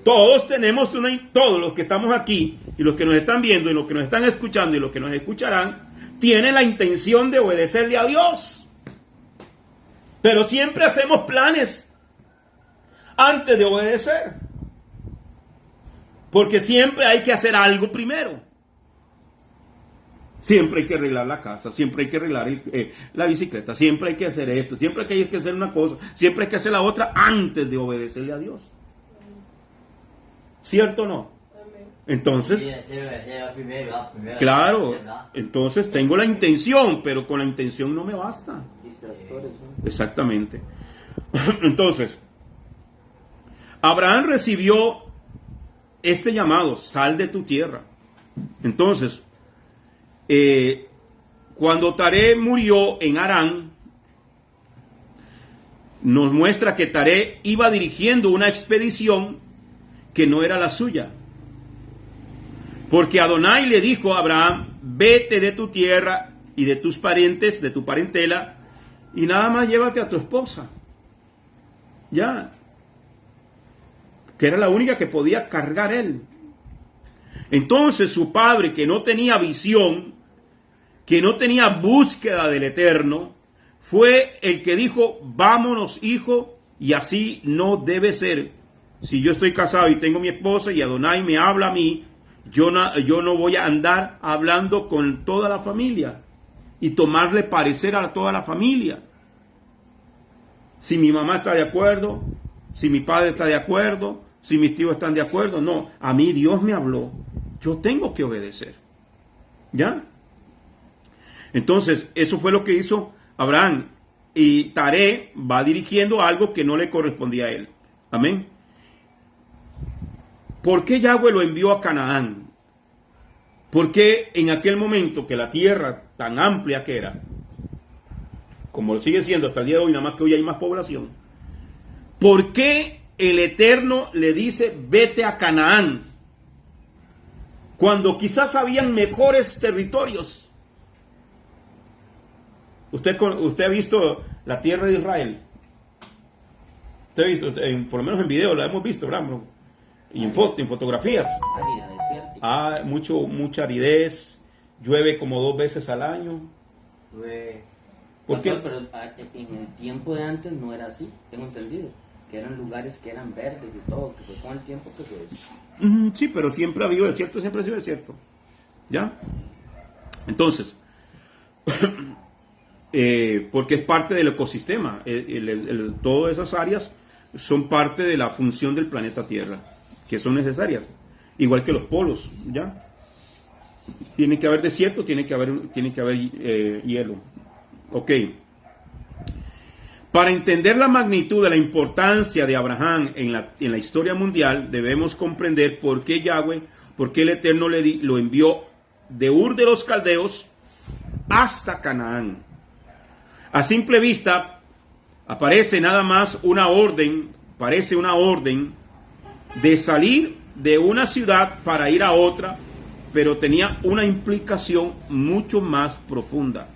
Todos tenemos todos los que estamos aquí, y los que nos están viendo, y los que nos están escuchando, y los que nos escucharán, tienen la intención de obedecerle a Dios. Pero siempre hacemos planes antes de obedecer. Porque siempre hay que hacer algo primero. Siempre hay que arreglar la casa, siempre hay que arreglar la bicicleta, siempre hay que hacer esto, siempre hay que hacer una cosa, siempre hay que hacer la otra antes de obedecerle a Dios. ¿Cierto o no? Entonces, claro, entonces tengo la intención, pero con la intención no me basta. distractores, ¿no? Exactamente. Entonces, Abraham recibió este llamado, sal de tu tierra. Entonces, cuando Taré murió en Harán, nos muestra que Taré iba dirigiendo una expedición que no era la suya. Porque Adonai le dijo a Abraham, vete de tu tierra y de tus parientes, de tu parentela, y nada más llévate a tu esposa. Ya. Que era la única que podía cargar él. Entonces su padre, que no tenía visión, que no tenía búsqueda del Eterno, fue el que dijo, vámonos, hijo, y así no debe ser. Si yo estoy casado y tengo mi esposa y Adonai me habla a mí, yo no voy a andar hablando con toda la familia y tomarle parecer a toda la familia. Si mi mamá está de acuerdo, si mi padre está de acuerdo, si mis tíos están de acuerdo, no, a mí Dios me habló, yo tengo que obedecer. ¿Ya? Entonces, eso fue lo que hizo Abraham. Y Taré va dirigiendo algo que no le correspondía a él. Amén. ¿Por qué Yahweh lo envió a Canaán? Porque en aquel momento que la tierra tan amplia que era, como lo sigue siendo hasta el día de hoy, nada más que hoy hay más población, ¿por qué el Eterno le dice vete a Canaán? Cuando quizás habían mejores territorios. Usted ha visto la tierra de Israel. Usted ha visto, por lo menos en video la hemos visto, ¿verdad? Y en fotografías. Árida, desértica. Mucha aridez. Llueve como 2 veces al año. ¿Por qué? Pero en el tiempo de antes no era así, tengo entendido. Que eran lugares que eran verdes y todo, que fue con el tiempo que se... Sí, pero siempre ha habido desierto, siempre ha sido desierto. ¿Ya? Entonces, porque es parte del ecosistema. Todas esas áreas son parte de la función del planeta Tierra, que son necesarias. Igual que los polos, ¿ya? Tiene que haber desierto, tiene que haber hielo. Ok. Para entender la magnitud de la importancia de Abraham en la historia mundial, debemos comprender por qué Yahweh, por qué el Eterno lo envió de Ur de los Caldeos hasta Canaán. A simple vista, aparece nada más una orden de salir de una ciudad para ir a otra, pero tenía una implicación mucho más profunda.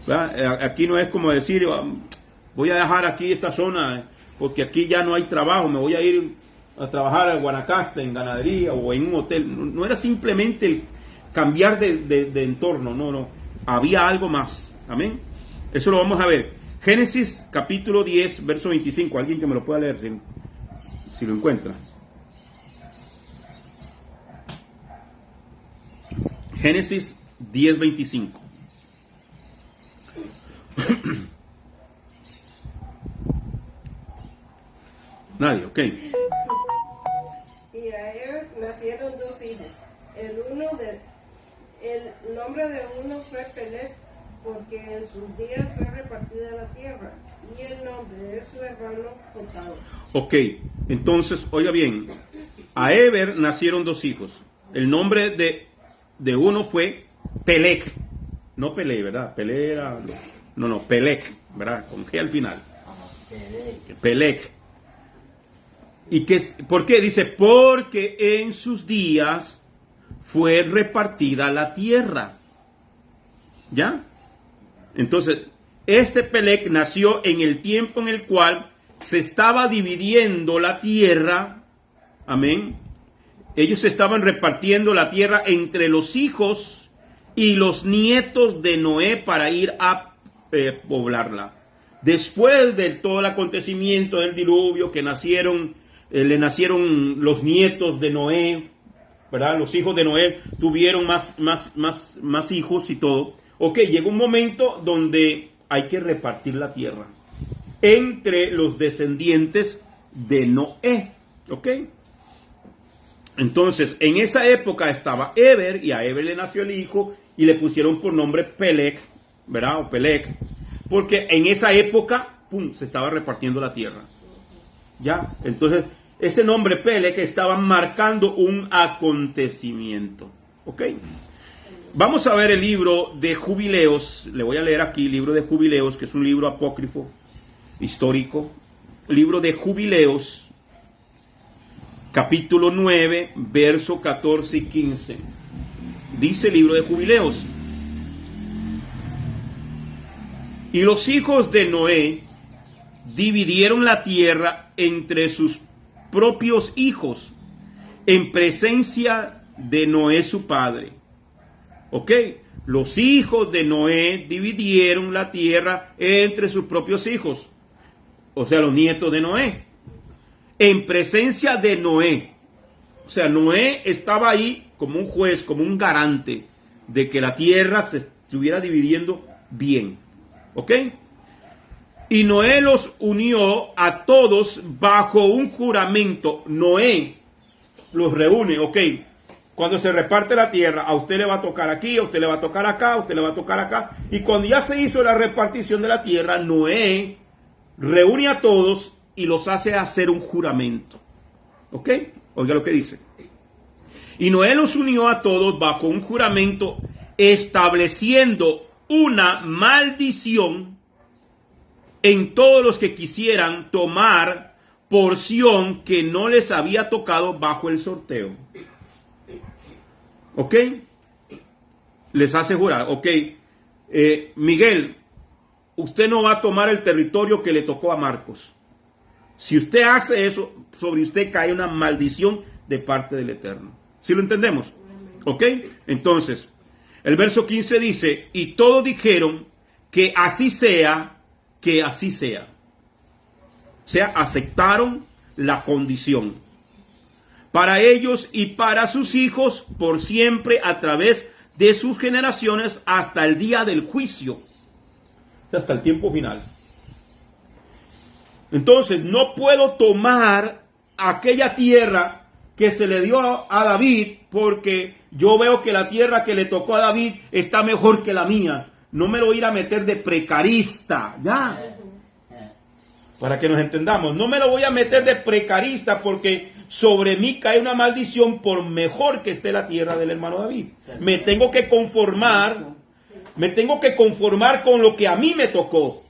¿Verdad? Aquí no es como decir, voy a dejar aquí esta zona porque aquí ya no hay trabajo, me voy a ir a trabajar a Guanacaste, en ganadería o en un hotel. No era simplemente el cambiar de entorno, no. Había algo más. Amén. Eso lo vamos a ver. Génesis capítulo 10, verso 25. Alguien que me lo pueda leer si lo encuentra. Génesis 10, 25. Nadie, ok. Y a él nacieron 2 hijos. El nombre de uno fue Pelec, porque en sus días fue repartida la tierra, y el nombre de su hermano Jotao. Ok, entonces, oiga bien, a Eber nacieron 2 hijos. El nombre de uno fue Pelec, no Pelé, ¿verdad? Pelé era... No, Pelec, ¿verdad? Con G al final. Pelec. ¿Y por qué? Dice, porque en sus días fue repartida la tierra. ¿Ya? Entonces, este Pelec nació en el tiempo en el cual se estaba dividiendo la tierra. Amén. Ellos estaban repartiendo la tierra entre los hijos y los nietos de Noé para ir a poblarla. Después de todo el acontecimiento del diluvio, que le nacieron los nietos de Noé, ¿verdad? Los hijos de Noé tuvieron más hijos y todo. Ok, llegó un momento donde hay que repartir la tierra entre los descendientes de Noé. Ok. Entonces, en esa época estaba Eber, y a Eber le nació el hijo y le pusieron por nombre Pelec, ¿verdad? O Pelec. porque en esa época, ¡pum!, se estaba repartiendo la tierra. ¿Ya? Entonces, ese nombre Peleg estaba marcando un acontecimiento. ¿Ok? Vamos a ver el libro de Jubileos. Le voy a leer aquí el libro de Jubileos, que es un libro apócrifo, histórico. Libro de Jubileos, capítulo 9, verso 14 y 15. Dice el libro de Jubileos: y los hijos de Noé dividieron la tierra entre sus propios hijos, en presencia de Noé su padre. ¿Ok? Los hijos de Noé dividieron la tierra entre sus propios hijos, o sea, los nietos de Noé, en presencia de Noé. O sea, Noé estaba ahí como un juez, como un garante de que la tierra se estuviera dividiendo bien. ¿Ok? Y Noé los unió a todos bajo un juramento. Noé los reúne. ¿Ok? Cuando se reparte la tierra, a usted le va a tocar aquí, a usted le va a tocar acá, a usted le va a tocar acá. Y cuando ya se hizo la repartición de la tierra, Noé reúne a todos y los hace hacer un juramento. ¿Ok? Oiga lo que dice. Y Noé los unió a todos bajo un juramento, estableciendo una maldición en todos los que quisieran tomar porción que no les había tocado bajo el sorteo. ¿Ok? Les hace jurar. Ok, Miguel, usted no va a tomar el territorio que le tocó a Marcos. Si usted hace eso, sobre usted cae una maldición de parte del Eterno. ¿Sí lo entendemos? ¿Ok? Entonces, el verso 15 dice: y todos dijeron que así sea, que así sea. O sea, aceptaron la condición. Para ellos y para sus hijos, por siempre, a través de sus generaciones, hasta el día del juicio. O sea, hasta el tiempo final. Entonces, no puedo tomar aquella tierra que se le dio a David, porque yo veo que la tierra que le tocó a David está mejor que la mía. No me lo voy a ir a meter de precarista, ¿ya? Para que nos entendamos, no me lo voy a meter de precarista porque sobre mí cae una maldición por mejor que esté la tierra del hermano David. Me tengo que conformar con lo que a mí me tocó,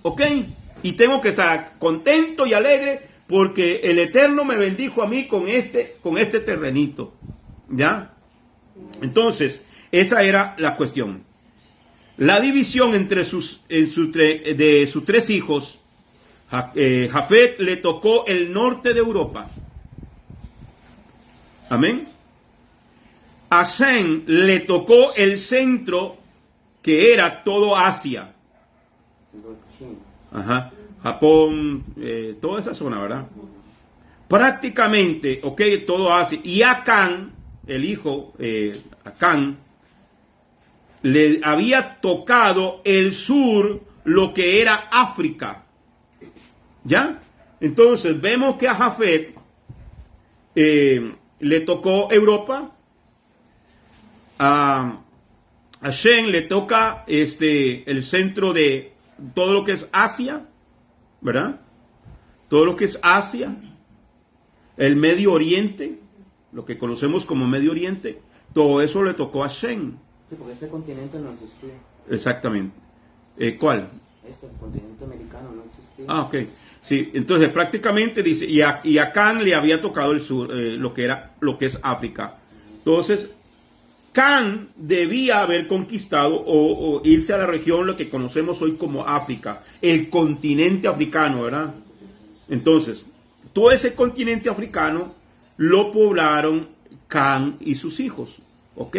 ¿ok? Y tengo que estar contento y alegre porque el Eterno me bendijo a mí con este terrenito, ¿ya? Entonces, esa era la cuestión. La división entre de sus tres hijos, Jafet le tocó el norte de Europa. Amén. A Sem le tocó el centro, que era todo Asia. Ajá. Japón, toda esa zona, ¿verdad? Prácticamente, ok, todo Asia. Y a Can, el hijo, a Can, le había tocado el sur, lo que era África. ¿Ya? Entonces vemos que a Jafet le tocó Europa, a Shem le toca el centro de todo lo que es Asia, ¿verdad? Todo lo que es Asia, el Medio Oriente, lo que conocemos como Medio Oriente, todo eso le tocó a Shem. Sí, porque este continente no existía. Exactamente. ¿Cuál? El continente americano no existía. Ah, ok. Sí, entonces prácticamente dice, y a Can le había tocado el sur, lo que es África. Entonces, Can debía haber conquistado o irse a la región, lo que conocemos hoy como África, el continente africano, ¿verdad? Entonces, todo ese continente africano lo poblaron Can y sus hijos. ¿Ok?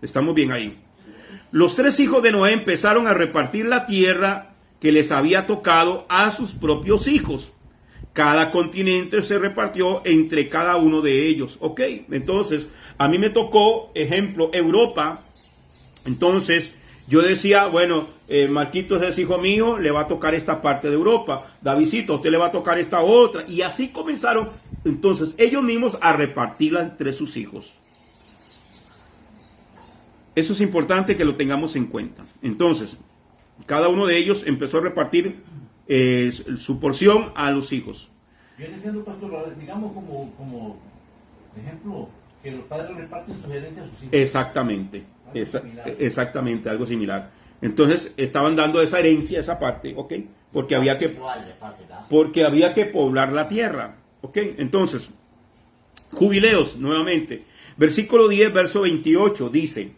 Estamos bien ahí. Los tres hijos de Noé empezaron a repartir la tierra que les había tocado a sus propios hijos. Cada continente se repartió entre cada uno de ellos. Ok, entonces a mí me tocó, ejemplo, Europa. Entonces yo decía, bueno, Marquitos es hijo mío, le va a tocar esta parte de Europa. Davidcito, a usted le va a tocar esta otra. Y así comenzaron entonces ellos mismos a repartirla entre sus hijos. Eso es importante que lo tengamos en cuenta. Entonces, Cada uno de ellos empezó a repartir su porción a los hijos. Viene siendo, pastor, digamos como ejemplo, que los padres reparten sus herencias a sus hijos. Exactamente, exactamente, algo similar. Entonces estaban dando esa herencia, esa parte, ¿ok? Porque había que poblar la tierra, ¿ok? Entonces, Jubileos, nuevamente, versículo 10, verso 28, dice,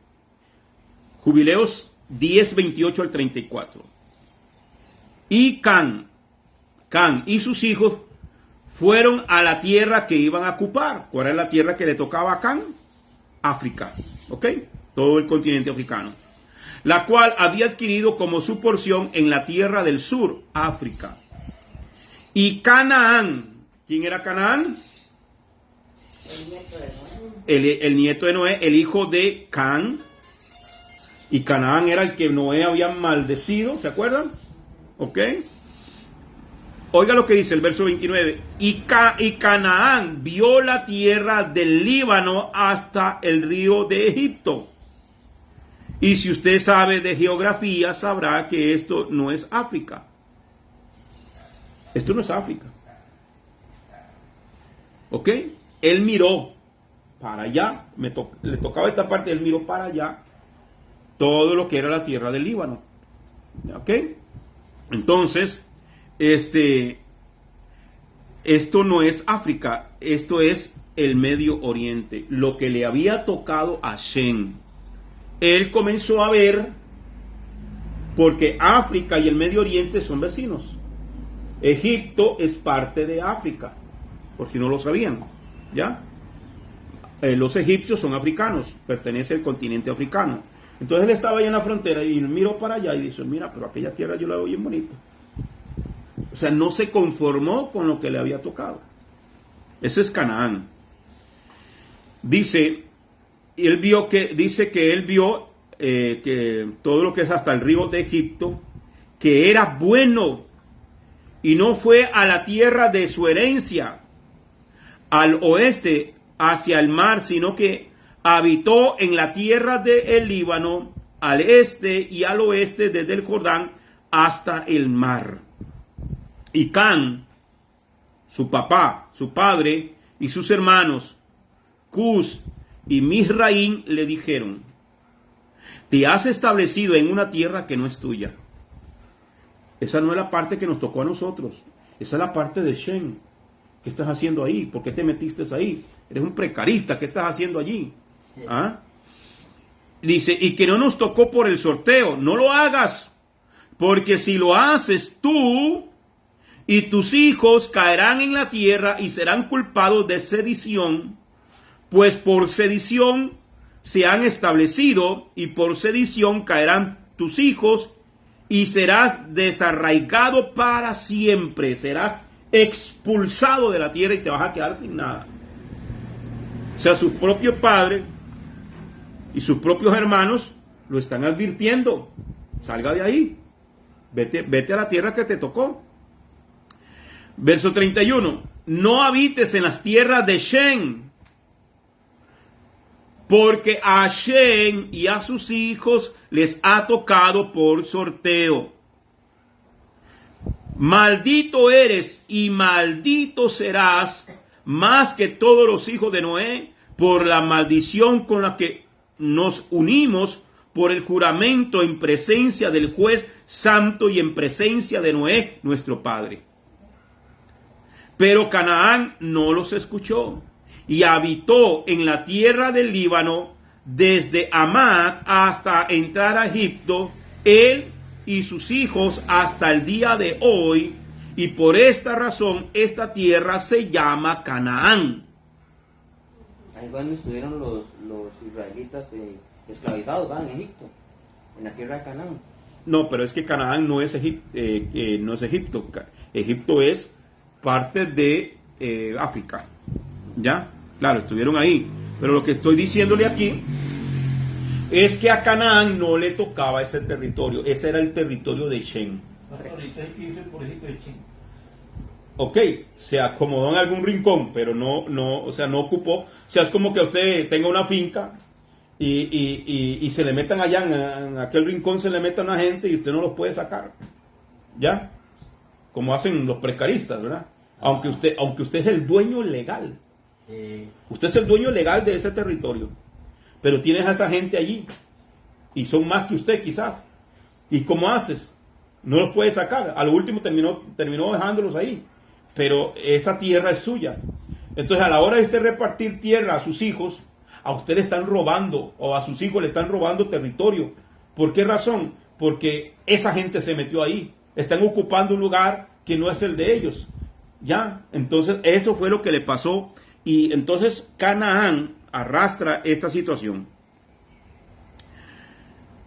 Jubileos 10, 28 al 34. Y Can y sus hijos fueron a la tierra que iban a ocupar. ¿Cuál era la tierra que le tocaba a Can? África, ¿ok? Todo el continente africano. La cual había adquirido como su porción en la tierra del sur, África. Y Canaán, ¿quién era Canaán? El nieto de Noé, el hijo de Can. Y Canaán era el que Noé había maldecido, ¿se acuerdan? ¿Ok? Oiga lo que dice el verso 29. Y Canaán vio la tierra del Líbano hasta el río de Egipto. Y si usted sabe de geografía, sabrá que esto no es África. Esto no es África. ¿Ok? Él miró para allá. Le tocaba esta parte, él miró para allá. Todo lo que era la tierra del Líbano. ¿Ok? Entonces, esto no es África, esto es el Medio Oriente, lo que le había tocado a Shem. Él comenzó a ver, porque África y el Medio Oriente son vecinos. Egipto es parte de África, por si no lo sabían, ¿ya? Los egipcios son africanos, pertenece al continente africano. Entonces él estaba ahí en la frontera y miró para allá y dice, mira, pero aquella tierra yo la veo bien bonita. O sea, no se conformó con lo que le había tocado. Ese es Canaán. Dice que él vio que todo lo que es hasta el río de Egipto, que era bueno, y no fue a la tierra de su herencia, al oeste, hacia el mar, sino que habitó en la tierra del Líbano, al este y al oeste, desde el Jordán hasta el mar. Y Can, su papá, su padre y sus hermanos, Cus y Misraín, le dijeron, te has establecido en una tierra que no es tuya. Esa no es la parte que nos tocó a nosotros. Esa es la parte de Shem. ¿Qué estás haciendo ahí? ¿Por qué te metiste ahí? Eres un precarista. ¿Qué estás haciendo allí? ¿Ah? Dice, y que no nos tocó por el sorteo. No lo hagas. Porque si lo haces tú y tus hijos caerán en la tierra y serán culpados de sedición, pues por sedición se han establecido y por sedición caerán tus hijos y serás desarraigado para siempre. Serás expulsado de la tierra y te vas a quedar sin nada. O sea, sus propios padres y sus propios hermanos lo están advirtiendo. Salga de ahí. Vete a la tierra que te tocó. Verso 31. No habites en las tierras de Shem, porque a Shem y a sus hijos les ha tocado por sorteo. Maldito eres y maldito serás más que todos los hijos de Noé por la maldición con la que nos unimos por el juramento en presencia del juez santo y en presencia de Noé, nuestro padre. Pero Canaán no los escuchó y habitó en la tierra del Líbano desde Amad hasta entrar a Egipto, él y sus hijos hasta el día de hoy, y por esta razón esta tierra se llama Canaán. Ahí fue donde estuvieron los israelitas esclavizados, ¿verdad? En Egipto, en la tierra de Canaán. No, pero es que Canaán no es Egipto. Egipto es parte de África. ¿Ya? Claro, estuvieron ahí. Pero lo que estoy diciéndole aquí es que a Canaán no le tocaba ese territorio. Ese era el territorio de Shem. Ok, se acomodó en algún rincón, pero no ocupó. O sea, es como que usted tenga una finca y se le metan allá en aquel rincón, se le meta una gente y usted no los puede sacar. ¿Ya? Como hacen los precaristas, ¿verdad? Aunque usted es el dueño legal. Usted es el dueño legal de ese territorio. Pero tienes a esa gente allí. Y son más que usted quizás. ¿Y cómo haces? No los puedes sacar. A lo último terminó dejándolos ahí. Pero esa tierra es suya. Entonces a la hora de usted repartir tierra a sus hijos, a usted le están robando, o a sus hijos le están robando territorio. ¿Por qué razón? Porque esa gente se metió ahí. Están ocupando un lugar que no es el de ellos. ¿Ya? Entonces eso fue lo que le pasó. Y entonces Canaán arrastra esta situación.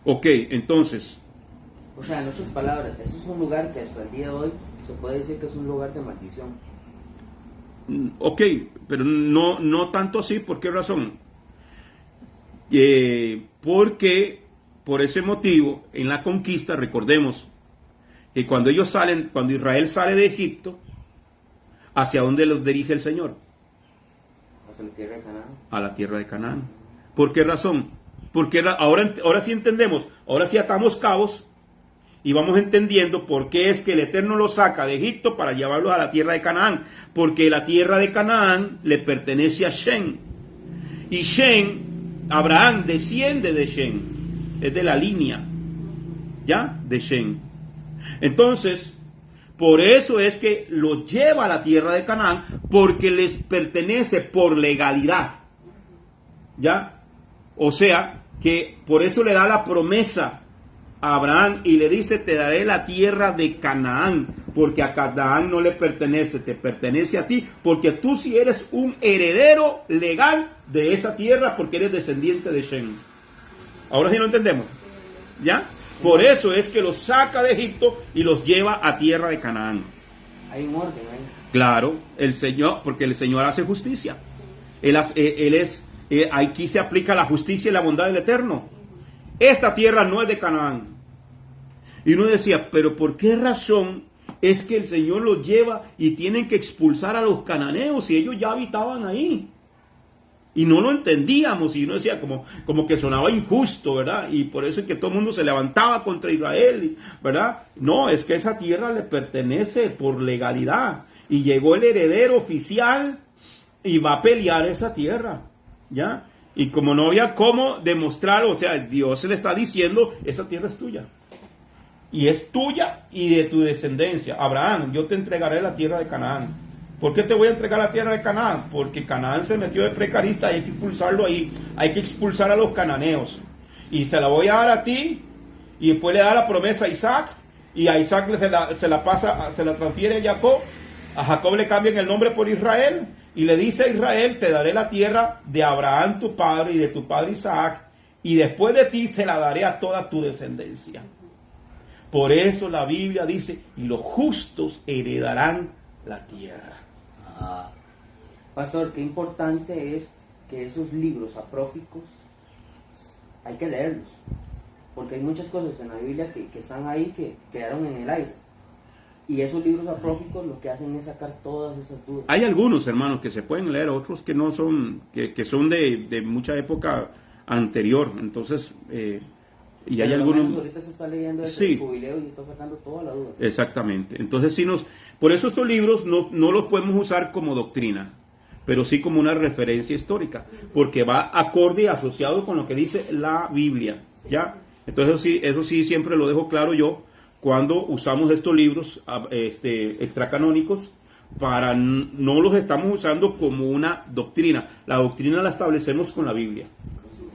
Ok, entonces. O sea, en otras palabras, eso es un lugar que hasta el día de hoy se puede decir que es un lugar de maldición. Ok, pero no tanto así. ¿Por qué razón? Porque por ese motivo, en la conquista, recordemos que cuando Israel sale de Egipto, ¿hacia dónde los dirige el Señor? Hacia la tierra de Canaán. A la tierra de Canaán. ¿Por qué razón? Porque ahora sí entendemos, ahora sí atamos cabos y vamos entendiendo por qué es que el Eterno los saca de Egipto para llevarlos a la tierra de Canaán. Porque la tierra de Canaán le pertenece a Shem. Y Shem, Abraham desciende de Shem. Es de la línea, ¿ya? De Shem. Entonces, por eso es que los lleva a la tierra de Canaán, porque les pertenece por legalidad, ¿ya? O sea, que por eso le da la promesa a Abraham y le dice, te daré la tierra de Canaán, porque a Canaán no le pertenece, te pertenece a ti, porque tú sí eres un heredero legal de esa tierra, porque eres descendiente de Shem. Ahora sí lo entendemos, ¿ya? Por eso es que los saca de Egipto y los lleva a tierra de Canaán. Hay un orden ahí. Claro, el Señor, porque el Señor hace justicia. Aquí se aplica la justicia y la bondad del Eterno. Esta tierra no es de Canaán. Y uno decía, pero ¿por qué razón es que el Señor los lleva y tienen que expulsar a los cananeos si ellos ya habitaban ahí? Y no lo entendíamos, y uno decía como que sonaba injusto, ¿verdad? Y por eso es que todo el mundo se levantaba contra Israel, ¿verdad? No, es que esa tierra le pertenece por legalidad. Y llegó el heredero oficial y va a pelear esa tierra, ¿ya? Y como no había cómo demostrar, o sea, Dios se le está diciendo, esa tierra es tuya. Y es tuya y de tu descendencia. Abraham, yo te entregaré la tierra de Canaán. ¿Por qué te voy a entregar la tierra de Canaán? Porque Canaán se metió de precarista y hay que expulsarlo ahí. Hay que expulsar a los cananeos. Y se la voy a dar a ti. Y después le da la promesa a Isaac. Y a Isaac se la transfiere a Jacob. A Jacob le cambian el nombre por Israel. Y le dice a Israel, te daré la tierra de Abraham tu padre y de tu padre Isaac. Y después de ti se la daré a toda tu descendencia. Por eso la Biblia dice, y los justos heredarán la tierra. Pastor, qué importante es que esos libros apócrifos hay que leerlos, porque hay muchas cosas en la Biblia que están ahí que quedaron en el aire, y esos libros apócrifos lo que hacen es sacar todas esas dudas. Hay algunos, hermanos, que se pueden leer, otros que no son, que son de mucha época anterior, entonces y hay algunos. Ahorita se está leyendo sí, el jubileo y está sacando toda la duda. Exactamente. Entonces por eso estos libros no los podemos usar como doctrina, pero sí como una referencia histórica, porque va acorde y asociado con lo que dice la Biblia, ¿ya? Entonces eso sí siempre lo dejo claro yo cuando usamos estos libros extracanónicos, no los estamos usando como una doctrina. La doctrina la establecemos con la Biblia,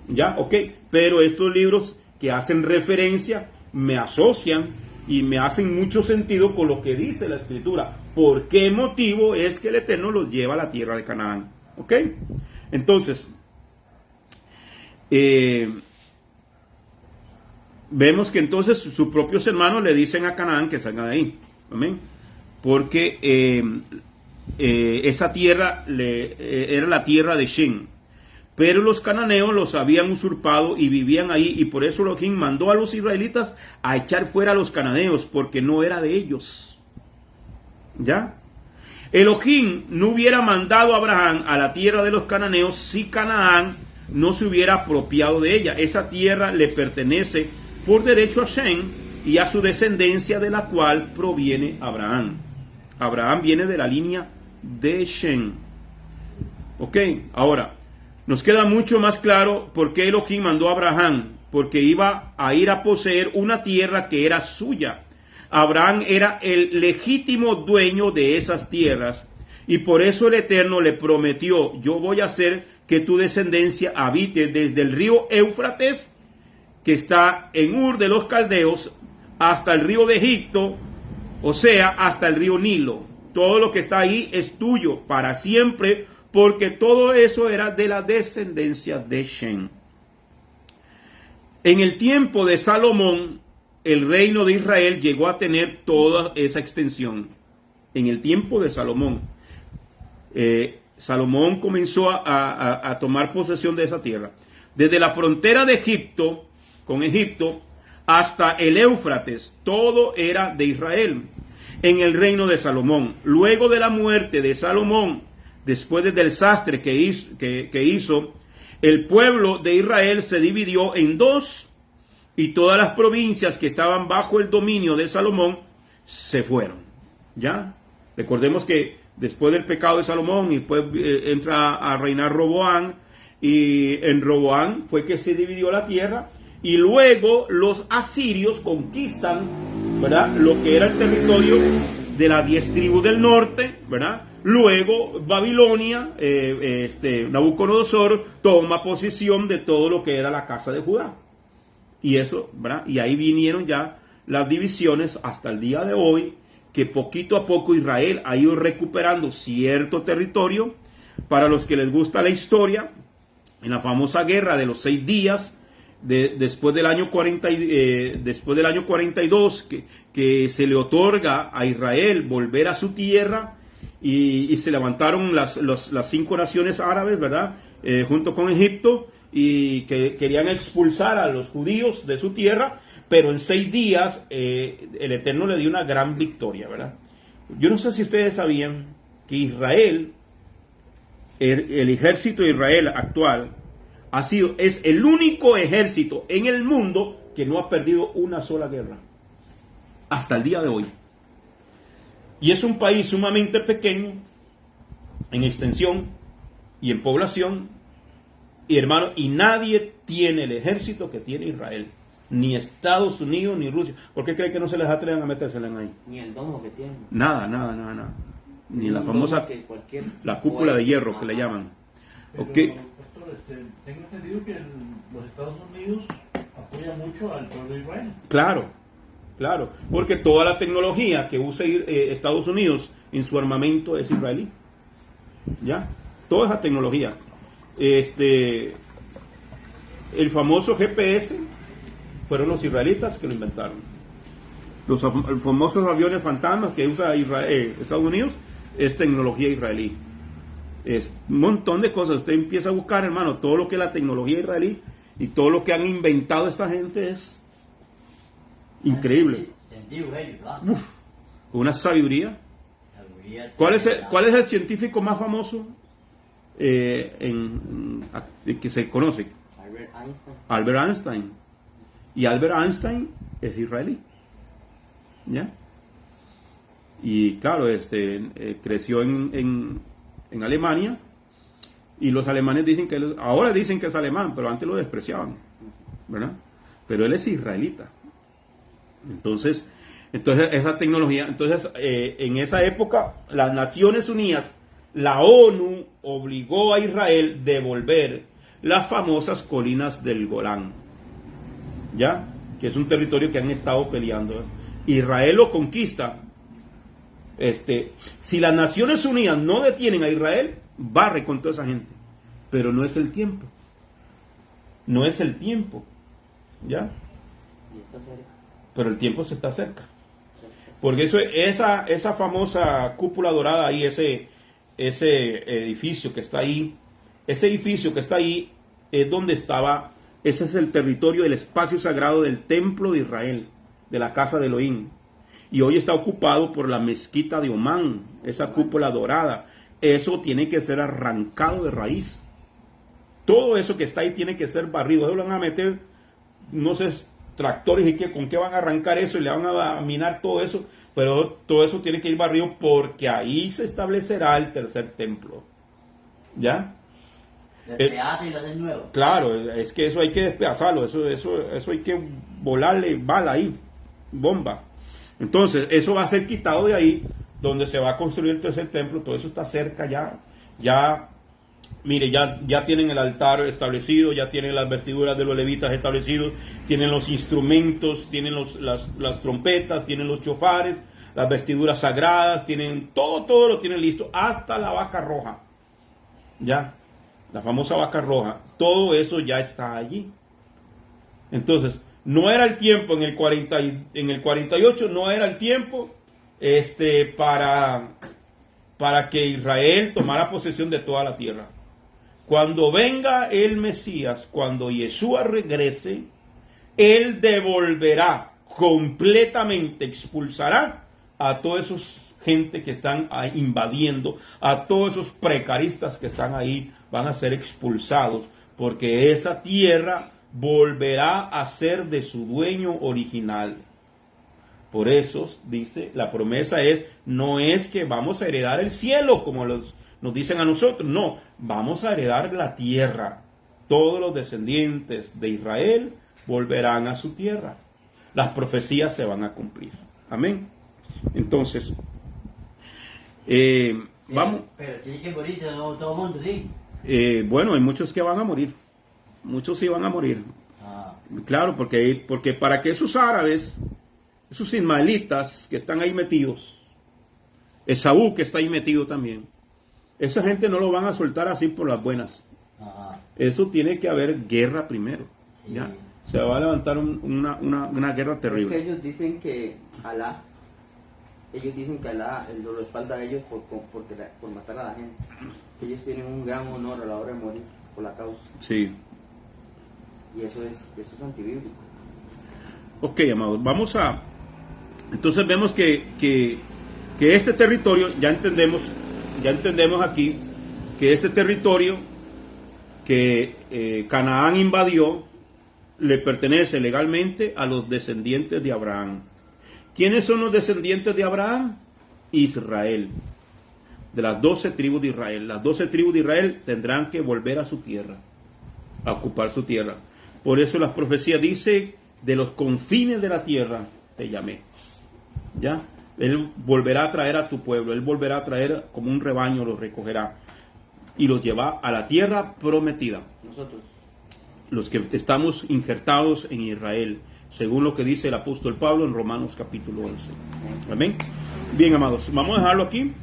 ¿ya? Ok, pero estos libros que hacen referencia me asocian y me hacen mucho sentido con lo que dice la Escritura. ¿Por qué motivo es que el Eterno los lleva a la tierra de Canaán? ¿Ok? Entonces, vemos que entonces sus propios hermanos le dicen a Canaán que salgan de ahí. Amén. Porque esa tierra era la tierra de Shem. Pero los cananeos los habían usurpado y vivían ahí, y por eso Elohim mandó a los israelitas a echar fuera a los cananeos, porque no era de ellos. ¿Ya? Elohim no hubiera mandado a Abraham a la tierra de los cananeos si Canaán no se hubiera apropiado de ella. Esa tierra le pertenece por derecho a Shem y a su descendencia, de la cual proviene Abraham. Abraham viene de la línea de Shem. Ok, ahora, nos queda mucho más claro por qué Elohim mandó a Abraham, porque iba a ir a poseer una tierra que era suya. Abraham era el legítimo dueño de esas tierras, y por eso el Eterno le prometió: yo voy a hacer que tu descendencia habite desde el río Éufrates, que está en Ur de los Caldeos, hasta el río de Egipto, o sea, hasta el río Nilo. Todo lo que está ahí es tuyo para siempre, porque todo eso era de la descendencia de Shem. En el tiempo de Salomón, el reino de Israel llegó a tener toda esa extensión. En el tiempo de Salomón, Salomón comenzó a tomar posesión de esa tierra. Desde la frontera de Egipto, con Egipto, hasta el Éufrates, todo era de Israel. En el reino de Salomón, luego de la muerte de Salomón, después del desastre que hizo, el pueblo de Israel se dividió en dos, y todas las provincias que estaban bajo el dominio de Salomón se fueron. ¿Ya? Recordemos que después del pecado de Salomón, y después entra a reinar Roboam, y en Roboam fue que se dividió la tierra, y luego los asirios conquistan, ¿verdad?, lo que era el territorio de las 10 tribus del norte, ¿verdad? Luego Babilonia, Nabucodonosor toma posesión de todo lo que era la casa de Judá. Y eso, ¿verdad? Y ahí vinieron ya las divisiones hasta el día de hoy, que poquito a poco Israel ha ido recuperando cierto territorio. Para los que les gusta la historia, en la famosa guerra de los 6 días, después del año 42, que se le otorga a Israel volver a su tierra, y se levantaron las 5 naciones árabes, ¿verdad? Junto con Egipto, y que querían expulsar a los judíos de su tierra, pero en 6 días el Eterno le dio una gran victoria, ¿verdad? Yo no sé si ustedes sabían que Israel, el ejército de Israel actual, es el único ejército en el mundo que no ha perdido una sola guerra hasta el día de hoy. Y es un país sumamente pequeño en extensión y en población, y hermano, y nadie tiene el ejército que tiene Israel, ni Estados Unidos ni Rusia. ¿Por qué cree que no se les atreven a metérsela en ahí? Ni el domo que tiene. Nada. Ni la famosa, la cúpula de hierro que le llaman. Pero, Okay. pastor, tengo entendido que los Estados Unidos apoyan mucho al pueblo de Israel. Claro, porque toda la tecnología que usa Estados Unidos en su armamento es israelí. ¿Ya? Toda esa tecnología. El famoso GPS fueron los israelitas que lo inventaron. Los famosos aviones fantasmas que usa Estados Unidos es tecnología israelí. Es un montón de cosas. Usted empieza a buscar, hermano, todo lo que es la tecnología israelí y todo lo que han inventado esta gente es increíble. Con una sabiduría. ¿Cuál es el científico más famoso que se conoce? Albert Einstein. Y Albert Einstein es israelí. ¿Ya? Y claro, creció en Alemania, y los alemanes dicen ahora dicen que es alemán, pero antes lo despreciaban, ¿verdad? Pero él es israelita. Entonces esa tecnología, en esa época las Naciones Unidas, la ONU obligó a Israel a devolver las famosas colinas del Golán, ¿ya? Que es un territorio que han estado peleando. Israel lo conquista. Si las Naciones Unidas no detienen a Israel, barre con toda esa gente. Pero no es el tiempo. ¿Ya? Pero el tiempo se está cerca. Porque esa famosa cúpula dorada ahí, ese edificio que está ahí, es donde estaba, ese es el territorio, el espacio sagrado del templo de Israel, de la casa de Elohim. Y hoy está ocupado por la mezquita de Omán, esa cúpula dorada. Eso tiene que ser arrancado de raíz. Todo eso que está ahí tiene que ser barrido. Ellos lo van a meter, no sé, tractores y con qué van a arrancar eso y le van a minar todo eso. Pero todo eso tiene que ir barrido porque ahí se establecerá el tercer templo. ¿Ya? Despedaza y lo haces nuevo. Claro, es que eso hay que despedazarlo, eso hay que volarle bala ahí, bomba. Entonces, eso va a ser quitado de ahí, donde se va a construir el tercer templo, todo eso está cerca ya, mire, ya tienen el altar establecido, ya tienen las vestiduras de los levitas establecidos, tienen los instrumentos, tienen las trompetas, tienen los chofares, las vestiduras sagradas, tienen todo lo tienen listo, hasta la vaca roja, ya. La famosa vaca roja, todo eso ya está allí. Entonces, no era el tiempo en el 48, no era el tiempo para que Israel tomara posesión de toda la tierra. Cuando venga el Mesías, cuando Yeshua regrese, Él devolverá completamente, expulsará a todos esos gente que están ahí invadiendo, a todos esos precaristas que están ahí, van a ser expulsados, porque esa tierra volverá a ser de su dueño original. Por eso, dice, la promesa no es que vamos a heredar el cielo, como nos dicen a nosotros, no, vamos a heredar la tierra. Todos los descendientes de Israel volverán a su tierra. Las profecías se van a cumplir. Amén. Entonces, vamos. Pero tiene que morirse todo el mundo, ¿sí? Bueno, hay muchos que van a morir. Muchos sí van a morir. Claro, porque para que esos árabes, esos ismaelitas que están ahí metidos, Esaú que está ahí metido también, esa gente no lo van a soltar así por las buenas. Eso tiene que haber guerra primero. Sí. ¿Ya? Se va a levantar una guerra terrible. Es que ellos dicen que Alá lo respalda a ellos por matar a la gente. Que ellos tienen un gran honor a la hora de morir por la causa. Sí. Y eso es antibíblico. Ok, amados, vamos a... Entonces vemos que este territorio, ya entendemos aquí, que este territorio que Canaán invadió, le pertenece legalmente a los descendientes de Abraham. ¿Quiénes son los descendientes de Abraham? Israel. De las 12 tribus de Israel. Las 12 tribus de Israel tendrán que volver a su tierra, a ocupar su tierra. Por eso las profecías dicen, de los confines de la tierra te llamé. ¿Ya? Él volverá a traer a tu pueblo, Él volverá a traer como un rebaño, los recogerá y los lleva a la tierra prometida. Nosotros, los que estamos injertados en Israel, según lo que dice el apóstol Pablo en Romanos capítulo 11. Amén. Bien, amados, vamos a dejarlo aquí.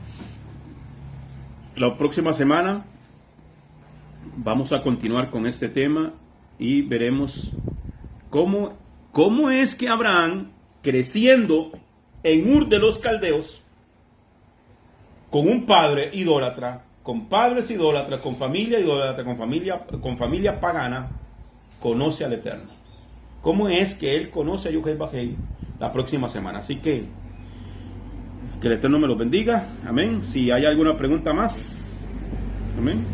La próxima semana vamos a continuar con este tema y veremos cómo es que Abraham, creciendo en Ur de los Caldeos, con un padre idólatra, con padres idólatras, con familia idólatra, con familia pagana, conoce al Eterno. ¿Cómo es que él conoce a Yochai Bajei? La próxima semana. Así que el Eterno me los bendiga. Amén. Si hay alguna pregunta más, amén.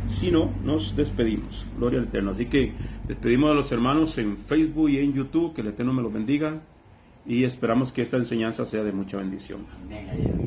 Si no, nos despedimos. Gloria al Eterno. Así que despedimos a los hermanos en Facebook y en YouTube. Que el Eterno me los bendiga. Y esperamos que esta enseñanza sea de mucha bendición. Amén.